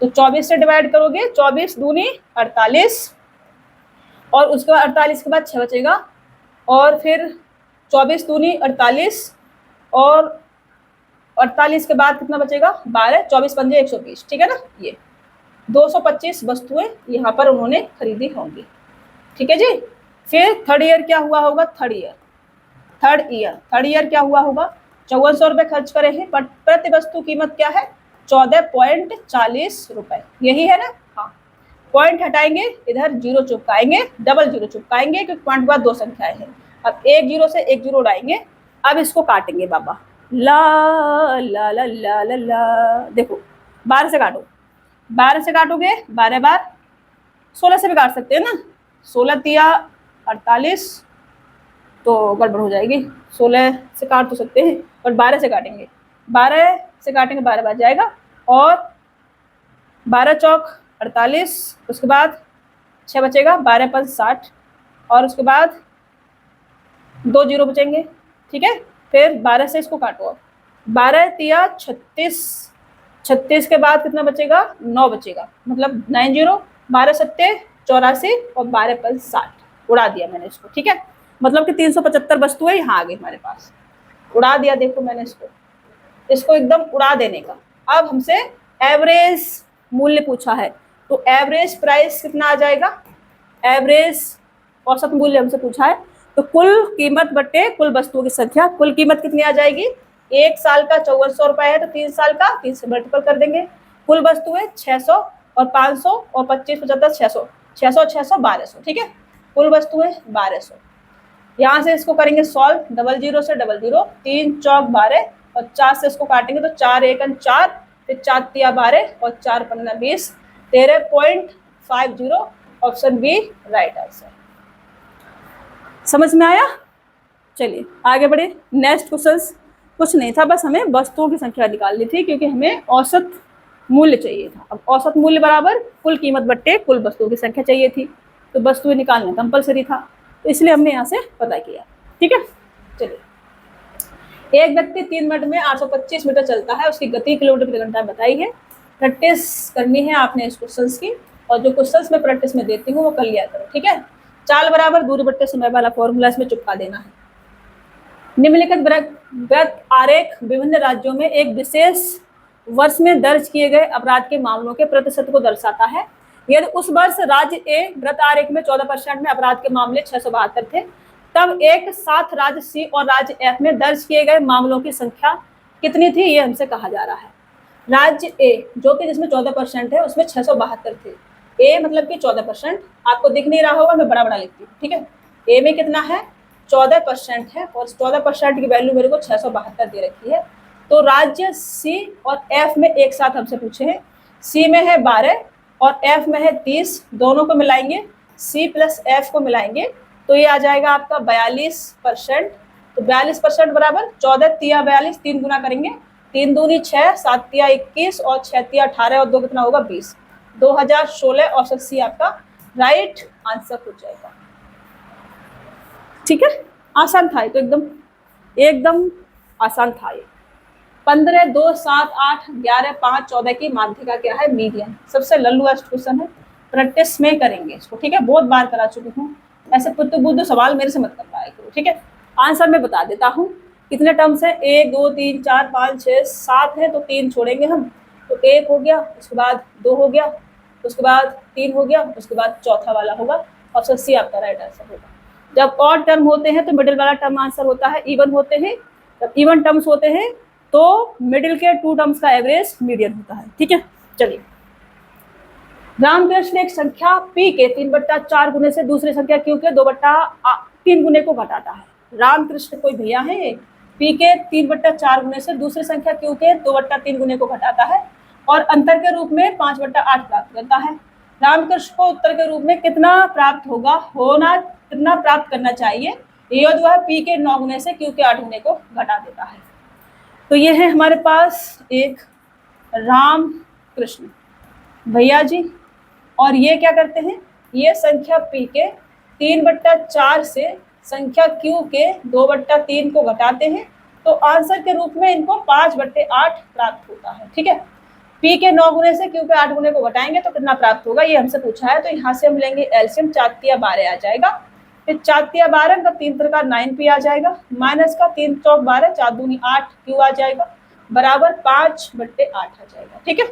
तो 24 से डिवाइड करोगे, 24 दूनी 48 और उसके बाद 48 के बाद 6 बचेगा और फिर 24 दूनी 48 और 48 के बाद कितना बचेगा 12, 24 पंजे 120, ठीक है ना। ये 225 वस्तुएं यहाँ पर उन्होंने खरीदी होंगी, ठीक है जी। फिर थर्ड ईयर क्या हुआ होगा, थर्ड ईयर क्या हुआ होगा 5400 रुपए खर्च करे हैं, बट प्रति वस्तु कीमत क्या है 14.40 रुपए, यही है ना। हाँ, पॉइंट हटाएंगे, इधर जीरो चुपकाएंगे, डबल जीरो चुपकाएंगे क्योंकि पॉइंट के बाद 2 संख्याएं हैं। अब एक जीरो से एक जीरो उड़ाएंगे, अब इसको काटेंगे बाबा, ला ला ला ला ला ला। देखो 12 से काटो, 12 से काटोगे 12 बार 16 से भी काट सकते हैं ना, 16 तिया 48 तो गड़बड़ हो जाएगी, 16 से काट तो सकते हैं और 12 से काटेंगे, 12 से काटेंगे 12 बार जाएगा और 12 चौक 48, उसके बाद 6 बचेगा, 12 पंच 60 और उसके बाद 2 जीरो बचेंगे, ठीक है। फिर 12 से इसको काटो, 12 तिया 36, 36 के बाद कितना बचेगा 9 बचेगा, मतलब 9 जीरो, 12 सत्ते 84 और 12 पंच 60, उड़ा दिया मैंने इसको, ठीक है। मतलब कि 375 वस्तुएं यहाँ आ गई हमारे पास, उड़ा दिया। देखो मैंने इसको एकदम उड़ा देने का। अब हमसे एवरेज मूल्य पूछा है, तो एवरेज प्राइस कितना आ जाएगा, एवरेज औसत मूल्य हमसे पूछा है, तो कुल कीमत बट्टे कुल वस्तुओं की संख्या, कुल कीमत कितनी आ जाएगी, 1 साल का 5400 रुपए है तो 3 साल का 3 से मल्टीपल कर देंगे, कुल वस्तुएं 600 और 500 और 25 75 600 600 600 1200, ठीक है। कुल वस्तुएं 1200। यहाँ से इसको करेंगे सॉल्व, 00 से 00, 3 चौक 12 और 4 से इसको काटेंगे तो 4 एकन 4, फिर 4 तिया 12 और 4 15 20, 13.50। Option B right answer. समझ में आया? चलिए आगे बढ़े। नेक्स्ट क्वेश्चन कुछ नहीं था, बस हमें वस्तुओं की संख्या निकालनी थी, क्योंकि हमें औसत मूल्य चाहिए था। अब औसत मूल्य बराबर कुल कीमत बट्टे कुल वस्तुओं की संख्या चाहिए थी, तो वस्तुएं निकालना कंपलसरी था, तो इसलिए हमने यहाँ से पता किया, ठीक है। चलिए, एक व्यक्ति 3 मिनट में 825 मीटर चलता है, उसकी गति किलोमीटर प्रति घंटा बताई है। प्रैक्टिस करनी है आपने इस क्वेश्चन की, और जो क्वेश्चन मैं प्रैक्टिस में देती हूँ वो कर लिया करो, ठीक है। चाल बराबर दूरी बट्टे समय वाला फॉर्मूला इसमें चिपका देना है। निम्नलिखित वृत्त आरेख विभिन्न राज्यों में एक विशेष वर्ष में दर्ज किए गए अपराध के मामलों के प्रतिशत को दर्शाता है। यदि उस वर्ष राज्य ए वृत्त आरेख में 14% में अपराध के मामले 672 थे, तब एक साथ राज्य सी और राज्य एफ में दर्ज किए गए मामलों की संख्या कितनी थी, ये हमसे कहा जा रहा है। राज्य ए जो कि जिसमें 14% है उसमें 672 थे। ए मतलब कि 14%, आपको दिख नहीं रहा होगा, मैं बड़ा बड़ा लिखती हूँ, ठीक है। ए में कितना है, 14% है, और 14% की वैल्यू मेरे को 672 दे रखी है। तो राज्य सी और एफ में एक साथ हमसे पूछे हैं, सी में है 12 और एफ में है 30, दोनों को मिलाएंगे, सी प्लस एफ को मिलाएंगे तो ये आ जाएगा आपका 42%। तो 42% बराबर 14 तिया 42, 3 गुना करेंगे, 3 दूनी 6, 7 तिया 21 और 6 तिया 18 और 2 कितना होगा 20, 2016। ऑप्शन सी आपका राइट आंसर हो जाएगा, ठीक है। आसान था ये तो, एकदम आसान था ये। 15 2 7 8 11 5 14 की माध्यिका क्या है, मीडियन। सबसे लल्लूएस्ट क्वेश्चन है, प्रैक्टिस में करेंगे इसको, ठीक है। बहुत बार करा चुकी हूँ, ऐसे पुत्तु बुद्धू सवाल मेरे से मत कर पाए करो, ठीक है। आंसर मैं बता देता हूँ। कितने टर्म्स है, 1 2 3 4 5 6 7 है, तो 3 छोड़ेंगे हम, तो 1 हो गया, उसके बाद 2 हो गया, उसके बाद 3 हो गया, उसके बाद चौथा वाला होगा। ऑप्शन सी आपका राइट आंसर होगा। जब ऑड टर्म होते हैं तो मिडिल वाला टर्म आंसर होता है, इवन होते हैं जब इवन टर्म्स होते हैं तो मिडिल के 2 टर्म्स का एवरेज मीडियन होता है, ठीक है। चलिए, रामकृष्ण एक संख्या p के 3/4 गुने से दूसरी संख्या q के 2/3 गुने को घटाता है। रामकृष्ण कोई भैया है, p के 3/4 गुने से दूसरी संख्या q के 2/3 गुने को घटाता है और अंतर के रूप में 5/8 प्राप्त करता है। रामकृष्ण को उत्तर के रूप में कितना प्राप्त कितना प्राप्त करना चाहिए, ये जो है p के 9 गुने से q के 8 गुने को घटा देता है। तो ये है हमारे पास एक राम कृष्ण भैया जी, और ये क्या करते हैं, ये संख्या p के 3/4 से संख्या q के 2/3 को घटाते हैं, तो आंसर के रूप में इनको 5/8 प्राप्त होता है, ठीक है। p के 9 गुने से q के 8 गुने को घटाएंगे तो कितना प्राप्त होगा, ये हमसे पूछा है। तो यहाँ से हम लेंगे एलसीएम, 4 तिया 12 आ जाएगा, फिर 4 तिया 12 का 3 त्रिका 9p आ जाएगा, माइनस का 3 चौक 12, 4 दूनी 8 q आ जाएगा, बराबर 5/8 आ जाएगा, ठीक है।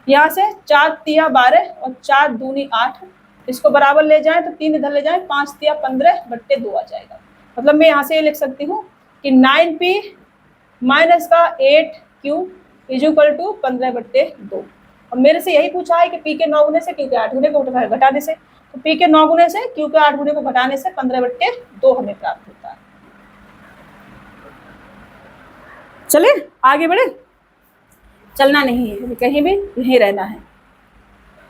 यहाँ से 4 तिया 12 और 4 दूनी 8, इसको बराबर ले जाएं तो 3 इधर ले जाएं, 5 तिया 15/2 आ जाएगा। मतलब मैं यहाँ से ये लिख सकती हूँ कि 9p माइनस का 8q इज इक्वल टू 15/2। और मेरे से यही पूछा है कि p के 9 गुने से q के 8 गुने को घटाने से, तो p के 9 गुने से q के 8 गुने को घटाने से 15/2 हमें प्राप्त होता है। चले आगे बढ़े, चलना नहीं है कहीं भी, यहीं रहना है।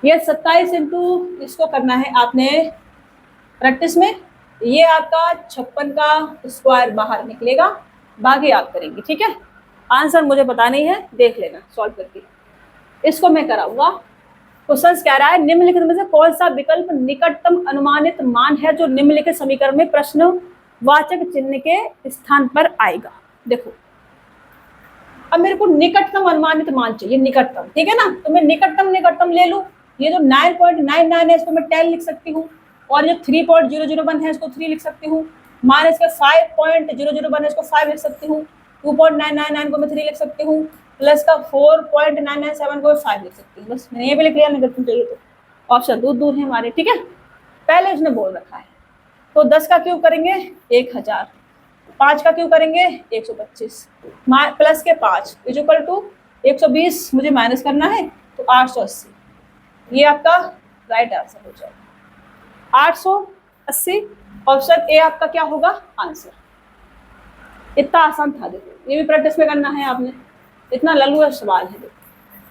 ये 27 इंटू इसको करना है आपने प्रैक्टिस में, ये आपका 56 का स्क्वायर बाहर निकलेगा, बाकी आप करेंगे, ठीक है। आंसर मुझे पता नहीं है, देख लेना सॉल्व करके, इसको मैं कराऊंगा। क्वेश्चन कह रहा है निम्नलिखित में से कौन सा विकल्प निकटतम अनुमानित मान है जो निम्नलिखित समीकरण में प्रश्नवाचक चिन्ह के स्थान पर आएगा। देखो, अब मेरे को निकटतम अनुमानित मान चाहिए, निकटतम, ठीक है ना, तो मैं निकटतम ले लूं। ये जो 9.99 है इसको मैं 10 लिख सकती हूँ, और जो 3.001 है इसको 3 लिख सकती हूँ, माइनस का 5.001 है इसको 5 लिख सकती हूँ, 2.999 को मैं 3 लिख सकती हूँ, प्लस का 4.997 को 5 लिख सकती हूँ। बस मैंने ये भी लिख लिया, निकटतम चाहिए तो ऑप्शन दूर है हमारे, ठीक है। पहले उसने बोल रखा है, तो 10 का क्यूब करेंगे 1000, 5 का क्यूब करेंगे 125, प्लस के 5 इज इक्वल टू 120, मुझे माइनस करना है तो 880, ये आपका राइट आंसर हो जाएगा 880। ऑप्शन ए आपका क्या होगा आंसर। इतना आसान था, देखो ये भी प्रैक्टिस में करना है आपने, इतना लल्लू सवाल है। देखो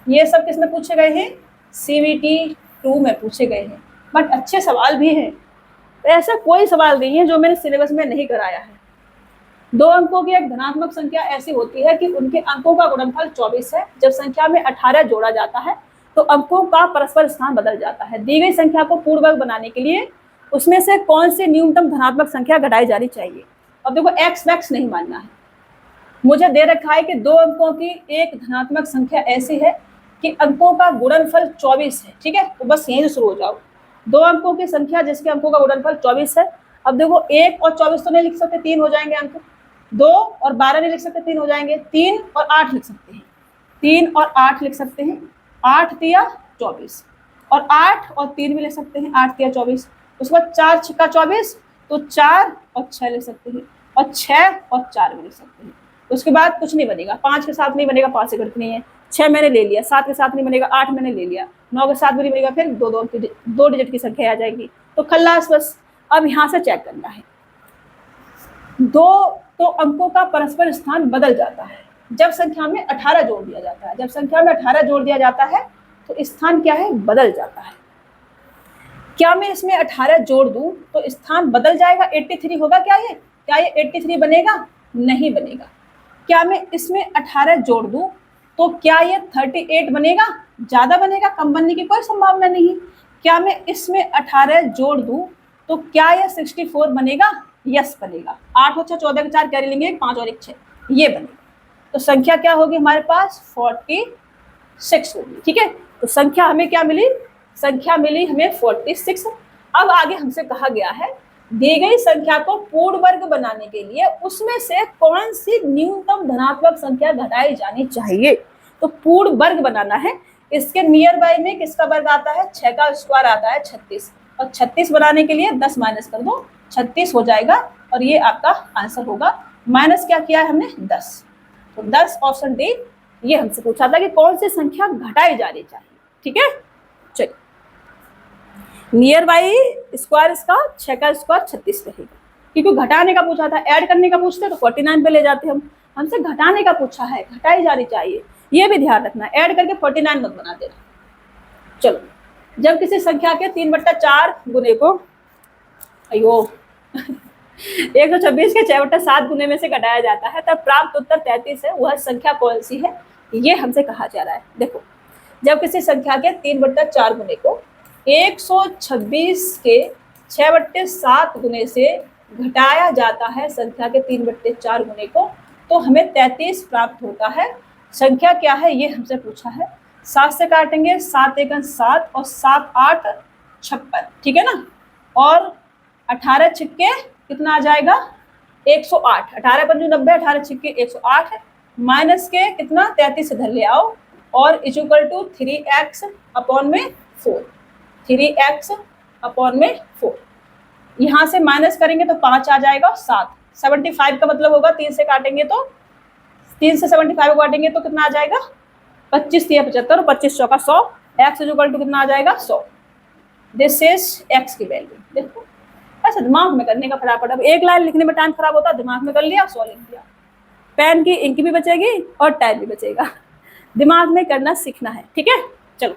ये सब किसमें पूछे गए हैं, CBT 2 में पूछे गए हैं, बट अच्छे सवाल भी हैं। ऐसा कोई सवाल नहीं है जो मैंने सिलेबस में नहीं कराया है। 2 अंकों की एक धनात्मक संख्या ऐसी होती है कि उनके अंकों का गुणनफल 24 है। जब संख्या में 18 जोड़ा जाता है तो अंकों का परस्पर स्थान बदल जाता है। दी गई संख्या को पूर्ण वर्ग बनाने के लिए उसमें से कौन सी न्यूनतम धनात्मक संख्या घटाई जानी चाहिए। अब देखो एक्स मैक्स नहीं मानना है, मुझे दे रखा है कि 2 अंकों की एक धनात्मक संख्या ऐसी है कि अंकों का गुणनफल 24 है। ठीक है, तो बस यहीं से शुरू हो जाओ। 2 अंकों की संख्या जिसके अंकों का गुणनफल 24 है। अब देखो 1 और 24 तो नहीं लिख सकते, 3 हो जाएंगे अंक। 2 और 12 नहीं लिख सकते, 3 हो जाएंगे। 3 और 8 लिख सकते हैं, 3 और 8 लिख सकते हैं। 8 तिया 24 और 8 और 3 भी लिख सकते हैं, 8 तिया 24। उसके बाद 4 छिक्का 24, तो 4 और 6 लिख सकते हैं, और 6 और 4 भी लिख सकते हैं। उसके बाद कुछ नहीं बनेगा, 5 के साथ नहीं बनेगा, 5 से गणित नहीं है। 6 मैंने ले लिया, 7 के साथ नहीं बनेगा, 8 मैंने ले लिया, 9 के साथ भी नहीं बनेगा, फिर दो डिजिट की संख्या आ जाएगी, तो खल्लास बस। अब यहाँ से चेक करना है, 2 तो अंकों का परस्पर स्थान बदल जाता है जब संख्या में 18 जोड़ दिया जाता है। जब संख्या में 18 जोड़ दिया जाता है तो स्थान क्या है, बदल जाता है। क्या मैं इसमें 18 जोड़ दूं तो स्थान बदल जाएगा, 83 होगा क्या ये 83 बनेगा, नहीं बनेगा। क्या मैं इसमें 18 जोड़ दूं तो क्या ये 38 बनेगा, ज्यादा बनेगा, कम बनने की कोई संभावना नहीं। क्या मैं इसमें 18 जोड़ दूं तो क्या ये 64 बनेगा, यस बनेगा। 8 और 6 14 के 4 कैरी लेंगे, 5 और 1 6, ये बनेगा। तो संख्या क्या होगी हमारे पास 46 होगी। ठीक है, तो संख्या हमें क्या मिली, संख्या मिली हमें 46। अब आगे हमसे कहा गया है दी गई संख्या को पूर्ण वर्ग बनाने के लिए उसमें से कौन सी न्यूनतम धनात्मक संख्या घटाई जानी चाहिए। तो पूर्ण वर्ग बनाना है, इसके नियर बाय में किसका वर्ग आता है, 6 का स्क्वायर आता है 36, और 36 बनाने के लिए 10 माइनस कर दो, 36 हो जाएगा, और ये आपका आंसर होगा। माइनस क्या किया है हमने, 10। तो 10 ऑप्शन डी, ये हमसे पूछा था कि कौन सी संख्या घटाई जानी चाहिए। ठीक है, चलिए नियर बाई स्क्वायर इसका 6 का स्क्वायर 36 रहेगा, क्योंकि घटाने का पूछा था, ऐड करने का पूछते तो 49 पे ले जाते हम। हमसे घटाने का पूछा है, घटाई जानी चाहिए, ये भी ध्यान रखना, ऐड करके 49 मत बना देना। चलो, जब किसी संख्या के 3/4 गुने को 126 के 6/7 गुने में से घटाया जाता है तब प्राप्त उत्तर 33 है। वह संख्या कौन सी है, ये हमसे कहा जा रहा है। देखो, जब किसी संख्या के 3/4 गुने को 126 के 6/7 गुने से घटाया जाता है संख्या के 3/4 गुने को, तो हमें 33 प्राप्त होता है। संख्या क्या है ये हमसे पूछा है। 7 से काटेंगे, 7 × 1 = 7 और 7 8 56, ठीक है ना। और 18 छिक्के कितना आ जाएगा, 108। 18 × 5 = 90, 18 छिक्के 108, माइनस के कितना 33 इधर ले आओ, और इक्वल टू 3x/4, 3x/4। यहाँ से माइनस करेंगे तो 5 आ जाएगा, 7। 75 का मतलब होगा 3 से काटेंगे तो, 3 से 75 को काटेंगे तो कितना आ जाएगा, 25 × 75 और 25 × 100। x इक्वल टू कितना आ जाएगा, 100। दिस इज x की वैल्यू। देखो ऐसा दिमाग में करने का फटाफट, अब एक लाइन लिखने में टाइम खराब होता है, दिमाग में कर लिया, 100 लिख दिया। पेन की इंक भी बचेगी और टाइम भी बचेगा, दिमाग में करना सीखना है। ठीक है, चलो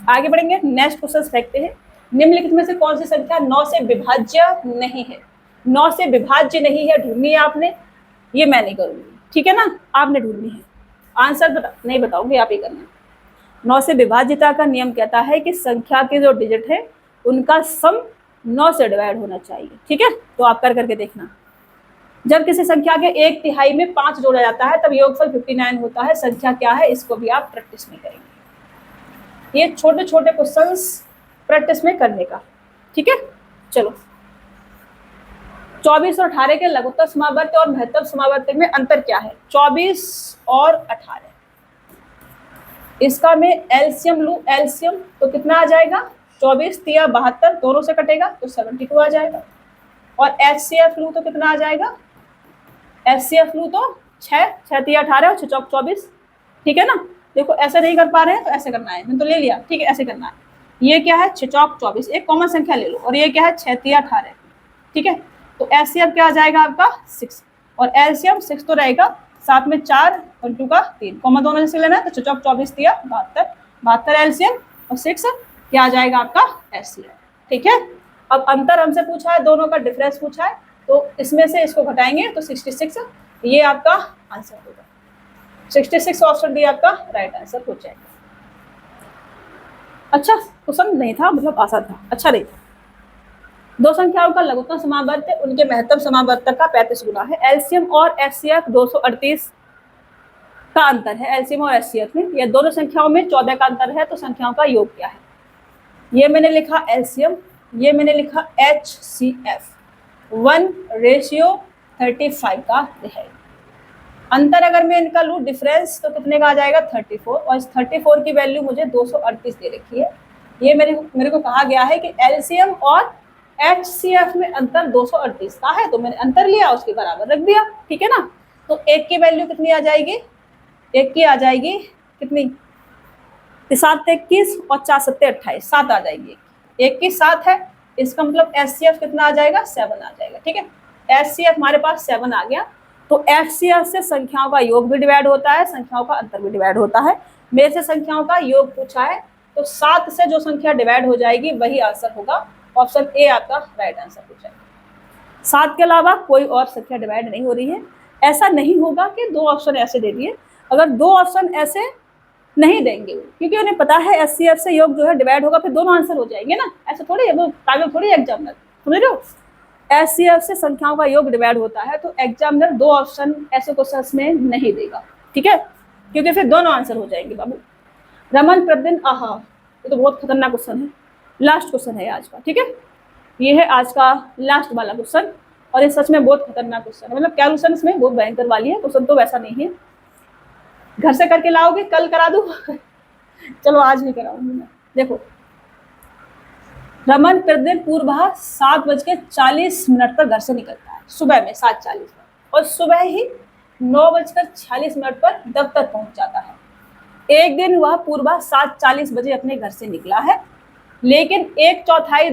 आगे बढ़ेंगे, नेक्स्ट क्वेश्चन देखते हैं। निम्नलिखित में से कौन सी संख्या 9 से विभाज्य नहीं है। 9 से विभाज्य नहीं है, ढूंढनी है आपने, ये मैं नहीं करूंगी, ठीक है ना, आपने ढूंढनी है। आंसर नहीं बताऊंगी, आप ही करना। 9 से विभाज्यता का नियम कहता है कि संख्या के जो डिजिट है उनका सम 9 से डिवाइड होना चाहिए। ठीक है, तो आप कर करके देखना। जब किसी संख्या के 1/3 में 5 जोड़ा जाता है तब योगफल 59 होता है। संख्या क्या है, इसको भी आप प्रैक्टिस में करेंगे। ये छोटे छोटे क्वेश्चंस प्रैक्टिस में करने का। ठीक है, चलो 24 और 18 के लघुत्तर समावर्त और महत्तम समावर्त में अंतर क्या है। 24 और 18, इसका मैं एलसीएम लूं, एलसीएम तो कितना आ जाएगा, 24 × 3 = 72, दोनों से कटेगा तो 72 आ जाएगा। और एचसीएफ लूं तो कितना आ जाएगा, एचसीएफ लूं तो 6 × 3 = 18 और 6 × 24, ठीक है ना। देखो ऐसे नहीं कर पा रहे हैं तो ऐसे करना है, मैंने तो ले लिया, ठीक है, ऐसे करना है। ये क्या है 6 चौक 24, एक कॉमन संख्या ले लो, और ये क्या है 6 तिया 18, ठीक है। तो एलसीएम क्या आ जाएगा आपका 6, और एलसीएम 6 तो रहेगा, साथ में 4 और 2 का 3, कॉमन दोनों जैसे लेना है, तो 6 चौक 24 तिया 72, 72 एलसीएम और 6 क्या आ जाएगा आपका एलसीएम, ठीक है। अब अंतर हमसे पूछा है, दोनों का डिफरेंस पूछा है, तो इसमें से इसको घटाएंगे तो 66, ये आपका आंसर होगा। 66 ऑप्शन डी आपका राइट आंसर हो जाएगा। अच्छा क्वेश्चन नहीं था, मतलब आसान था, अच्छा नहीं था। दो संख्याओं का लघुत्तम समावर्त उनके महत्तम समावर्तक का 35 गुना है। एलसीएम और एचसीएफ 238 का अंतर है एलसीएम और एचसीएफ में, ये दोनों संख्याओं में 14 का अंतर है, तो संख्याओं का योग क्या है। ये मैंने लिखा एलसीएम, ये मैंने लिखा एचसीएफ, 1:35 का है। अंतर अगर मैं इनका लूँ डिफरेंस तो कितने का आ जाएगा 34, और इस 34 की वैल्यू मुझे 238 दे रखी है। ये मेरे को कहा गया है कि एलसीएम और एचसीएफ में अंतर 238 का है, तो मैंने अंतर लिया उसके बराबर रख दिया, ठीक है ना। तो एक की वैल्यू कितनी आ जाएगी, एक की आ जाएगी कितनी 7 21 और 4 7 28, 7 आ जाएगी, एक की 7 है, इसका मतलब एचसीएफ कितना आ जाएगा 7 आ जाएगा, ठीक है। एचसीएफ हमारे पास 7 आ गया, तो एचसीएफ से संख्याओं का योग भी डिवाइड होता है, संख्याओं का अंतर भी डिवाइड होता है। मेरे से संख्याओं का योग पूछा है, तो 7 से जो संख्या डिवाइड हो जाएगी वही आंसर होगा, ऑप्शन ए आपका राइट आंसर हो जाएगा। 7 के अलावा कोई और संख्या डिवाइड नहीं हो रही है। ऐसा नहीं होगा कि 2 ऑप्शन ऐसे दे दिए, अगर 2 ऑप्शन ऐसे नहीं देंगे क्योंकि उन्हें पता है एचसीएफ से योग जो है डिवाइड होगा, फिर दोनों आंसर हो जाएंगे ना, ऐसा थोड़ी है, वो पागल थोड़ी एग्जामिनर, समझ रहे हो। एचसीएफ से संख्याओं का योग डिवाइड होता है, तो एग्जामिनर 2 ऑप्शन ऐसे क्वेश्चन में नहीं देगा, ठीक है, क्योंकि फिर दोनों आंसर हो जाएंगे बाबू। रमन प्रतिदिन आहा, ये तो बहुत खतरनाक क्वेश्चन है, लास्ट क्वेश्चन है आज का, ठीक है, ये है आज का लास्ट वाला क्वेश्चन, और ये सच में बहुत खतरनाक क्वेश्चन है, मतलब क्या क्वेश्चन इसमें बहुत भयंकर वाली है, क्वेश्चन तो वैसा नहीं है। घर से करके लाओगे, कल करा दूं चलो आज नहीं कराऊंगी मैं। देखो, रमन प्रतिदिन पूर्व 7:40 पर घर से निकलता है, सुबह में 7:40 पर, और सुबह ही 9:46 पर दफ्तर पहुंच जाता है। एक दिन वह पूर्व 7:40 बजे अपने घर से निकला है, लेकिन एक चौथाई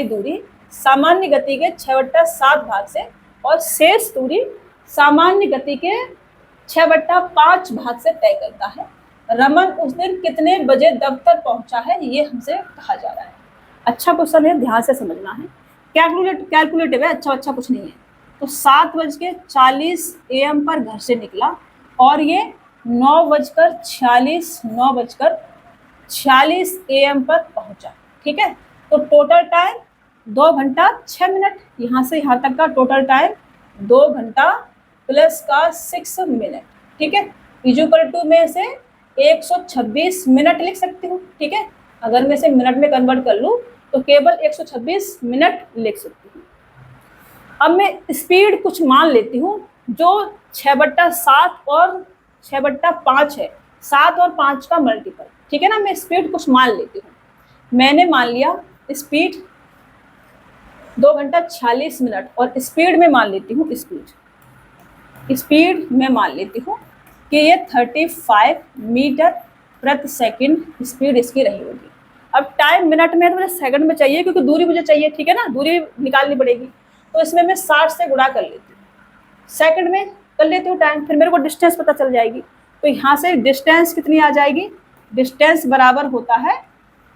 दूरी सामान्य गति के 6/7 भाग से और शेष दूरी सामान्य गति के 6/5 भाग से तय करता है। रमन उस दिन कितने बजे दफ्तर पहुंचा है, ये हमसे कहा जा रहा है। अच्छा क्वेश्चन है, ध्यान से समझना है, कैलकुलेटिव है, अच्छा कुछ नहीं है। तो 7:40 AM पर घर से निकला, और ये 9:46 AM पर पहुंचा, ठीक है। तो टोटल टाइम 2 घंटा 6 मिनट, यहाँ से यहाँ तक का टोटल टाइम 2 घंटा प्लस का 6 मिनट, ठीक है। इक्वल टू में से 126 मिनट लिख सकती हूँ, ठीक है। अगर मैं इसे मिनट में कन्वर्ट कर लूँ तो केवल 126 मिनट लिख सकती हूँ। अब मैं स्पीड कुछ मान लेती हूँ जो 6/7 और 6/5 है, 7 और 5 का मल्टीपल, ठीक है ना। मैं स्पीड कुछ मान लेती हूँ, मैंने मान लिया स्पीड 2 घंटा 46 मिनट, और स्पीड में मान लेती हूँ स्पीड में मान लेती हूँ कि ये 35 मीटर प्रति सेकंड स्पीड इसकी रही होगी। अब टाइम मिनट में है तो मुझे सेकंड में चाहिए, क्योंकि दूरी मुझे चाहिए, ठीक है ना, दूरी निकालनी पड़ेगी, तो इसमें मैं 60 से गुणा कर लेती हूँ, सेकंड में कर लेती हूँ टाइम, फिर मेरे को डिस्टेंस पता चल जाएगी। तो यहाँ से डिस्टेंस कितनी आ जाएगी, डिस्टेंस बराबर होता है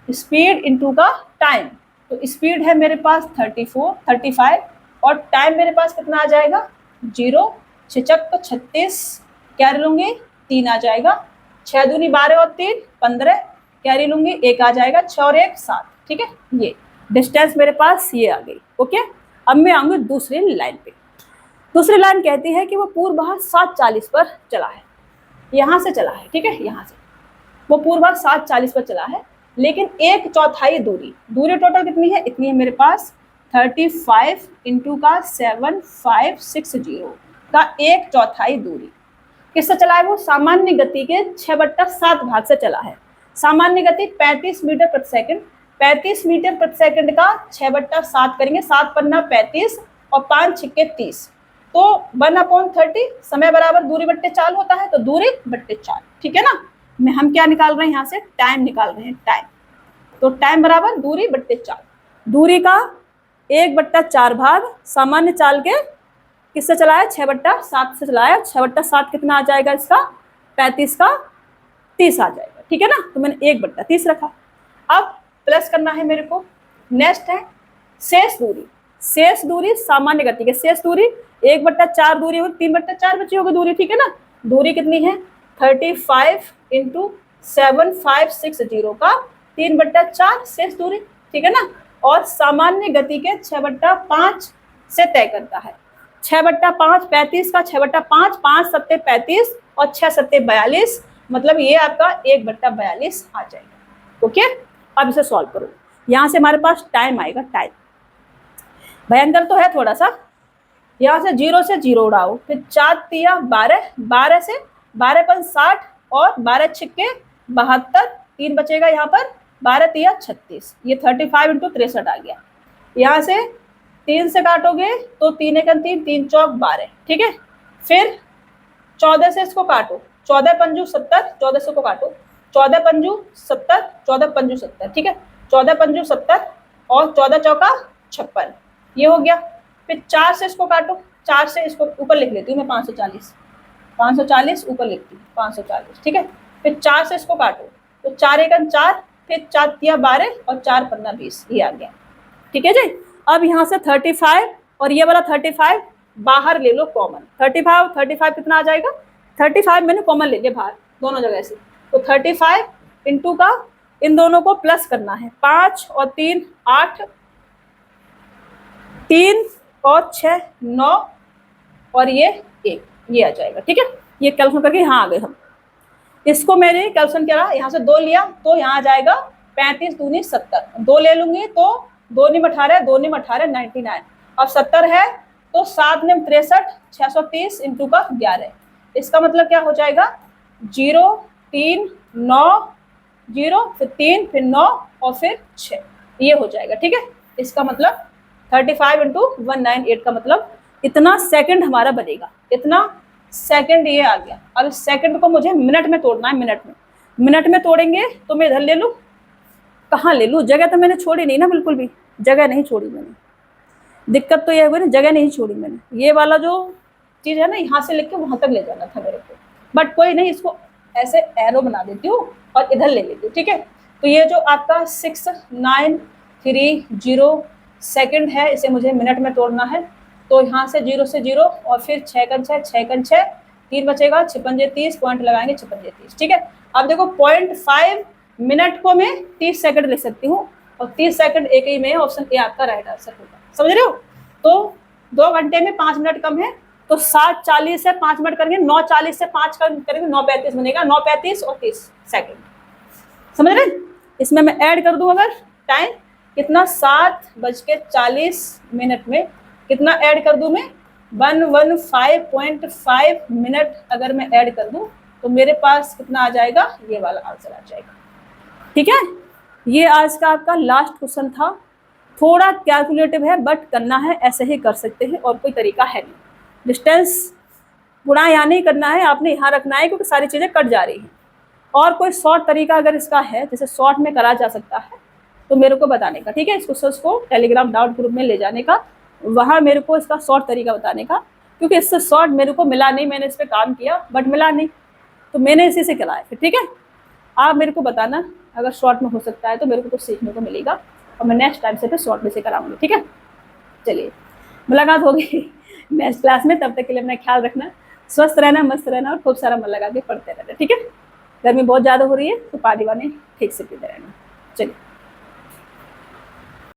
स्पीड इंटू का टाइम। तो स्पीड है मेरे पास 35 और टाइम मेरे पास कितना आ जाएगा 0, 6 36, कैरी लूँगी 3 आ जाएगा, 6 दूनी 12 और 3 15, कैरी लूँगी 1 आ जाएगा, 6 और 1 7, ठीक है। ये डिस्टेंस मेरे पास ये आ गई, ओके। अब मैं आऊँगी दूसरी लाइन पे। दूसरी लाइन कहती है कि वो पूर्व 7:40 पर चला है, यहाँ से चला है, ठीक है, यहाँ से वो पूर्व 7:40 पर चला है, लेकिन 1/4 दूरी टोटल कितनी है, इतनी है मेरे पास 35 इंटू का 7560 का 1/4 दूरी किससे चला है, वो सामान्य गति के 6/7 भाग से चला है। सामान्य गति 35 मीटर प्रति सेकंड, 35 मीटर प्रति सेकंड का 6/7 करेंगे, 7 पन्ना 35 और 5 छिक्के 30, तो 1/30 समय बराबर दूरी बट्टे 4 होता है, तो दूरी बट्टे 4, ठीक है ना। हम क्या निकाल रहे हैं, यहाँ से टाइम निकाल रहे हैं, टाइम। तो टाइम बराबर दूरी बट्टे चाल। दूरी का 1/4 भाग सामान्य चाल के किससे चला है, 6/7 से चलाया। 6/7 कितना आ जाएगा इसका, 35 का 30 आ जाएगा, ठीक है ना। तो मैंने 1/30 रखा। अब प्लस करना है मेरे को। नेक्स्ट है शेष दूरी। शेष दूरी सामान्य गति के शेष दूरी 1/4 दूरी होगी, 3/4 बची होगी दूरी, ठीक है ना। दूरी कितनी है, 35 × 7560 का 3/4 शेष दूरी, ठीक है ना। और सामान्य गति के 6/5 से तय करता है। 6/5 35 का 6/5, 5 सत्ते 35 और 6 सत्ते 42, मतलब ये आपका 1/42 आ जाएगा। ओके, अब इसे सॉल्व करो। यहाँ से हमारे पास टाइम आएगा, टाइम भयंकर तो है थोड़ा सा। यहाँ से 0 से 0 उड़ाओ, फिर 4 तिया 12, 12 से 12 × 60 और 12 छिक्के 72, 3 बचेगा यहाँ पर, 12 तिया 36, ये 35 × 63 आ गया। यहाँ से 3 से काटोगे तो 3 × 3, 3 चौक 12, ठीक है। फिर 14 से इसको काटो, 14 पंजू 70, 14 से को काटो, 14 पंजू 70, 14 पंजू 70, ठीक है। 14 पंजू 70 और 14 चौका 56, ये हो गया। फिर 4 से इसको काटो, 4 से इसको ऊपर लिख लेती हूँ मैं, 540, 540 ऊपर लिखती हूँ, 540, ठीक है। फिर 4 से इसको काटो तो 4 × 4, फिर 4 तिया 12 और 4 पंजा 20, ये आ गया, ठीक है जी। अब यहाँ से 35 और ये वाला 35 बाहर ले लो कॉमन। 35 कितना आ जाएगा, 35 मैंने कॉमन ले लिया बाहर दोनों जगह से। तो 35 इंटू का इन दोनों को प्लस करना है, 5 और 3 8, 3 और 6 9 और ये 1, ये आ जाएगा, ठीक है। ये कैलकुलेट करके यहाँ आ गए हम। इसको मैंने कैलकुलेशन किया, यहाँ से 2 लिया तो यहाँ आ जाएगा 35 दूनी 70, 2 ले लूंगी तो 2 × 18, 2 × 18 99। अब 70 है तो 7 × 63, 630 इंटू का 11, इसका मतलब क्या हो जाएगा, 0 3 9 0, फिर 3, फिर 9 और फिर 6, ये हो जाएगा, ठीक है। इसका मतलब 35 × 198 का मतलब इतना सेकंड हमारा बनेगा, इतना सेकंड ये आ गया। अब इस सेकंड को मुझे मिनट में तोड़ना है, मिनट में तोड़ेंगे तो मैं इधर ले लूँ, कहाँ ले लूँ, जगह तो मैंने छोड़ी नहीं ना, बिल्कुल भी जगह नहीं छोड़ी मैंने। दिक्कत तो ये हुई ना, जगह नहीं छोड़ी मैंने। ये वाला जो चीज़ है ना, यहाँ से लेके वहाँ तक ले जाना था मेरे को, बट कोई नहीं, इसको ऐसे एरो बना देती हूँ और इधर ले लेती हूँ, ठीक है। तो ये जो आपका 6930 सेकंड है, इसे मुझे मिनट में तोड़ना है। तो यहाँ से 0 से 0 और फिर 6 × 6, 6 × 6, 3 बचेगा, 6 × 30, पॉइंट लगाएंगे, 6 × 30, ठीक है। अब देखो 0.5 मिनट को मैं 30 सेकंड लिख सकती हूँ, और 30 सेकंड एक ही में, ऑप्शन ए आपका राइट आंसर होगा, समझ रहे हो। तो 2 घंटे में 5 मिनट कम है, तो 7:40 से 5 मिनट करेंगे, 9:40 से 5 करेंगे, 9:35 बनेगा, 9:35 और 30 सेकंड, समझ रहे। इसमें मैं ऐड कर दूं अगर टाइम कितना, 7:40 में कितना ऐड कर दूं मैं, 115.5 मिनट अगर मैं ऐड कर दूं तो मेरे पास कितना आ जाएगा, ये वाला आंसर आ जाएगा, ठीक है। ये आज का आपका लास्ट क्वेश्चन था। थोड़ा कैलकुलेटिव है बट करना है, ऐसे ही कर सकते हैं, और कोई तरीका है नहीं। डिस्टेंस गुणा यहाँ नहीं करना है, आपने यहाँ रखना है, क्योंकि सारी चीज़ें कट जा रही हैं। और कोई शॉर्ट तरीका अगर इसका है, जैसे शॉर्ट में करा जा सकता है, तो मेरे को बताने का, ठीक है। इस क्वेश्चन को टेलीग्राम डाउट ग्रुप में ले जाने का, वहाँ मेरे को इसका शॉर्ट तरीका बताने का, क्योंकि इससे शॉर्ट मेरे को मिला नहीं। मैंने इस पर काम किया बट मिला नहीं, तो मैंने इसी से कराया फिर, ठीक है। आप मेरे को बताना अगर शॉर्ट में हो सकता है, तो मेरे को कुछ सीखने को मिलेगा, और मैं नेक्स्ट टाइम से फिर शॉर्ट में से कराऊंगी, ठीक है। चलिए, मुलाकात होगी नेक्स्ट क्लास में। तब तक के लिए अपना ख्याल रखना, स्वस्थ रहना, मस्त रहना, और खूब सारा मन लगा के पढ़ते रहना, ठीक है। गर्मी बहुत ज़्यादा हो रही है, तो पानी वानी ठीक से पीते रहना। चलिए।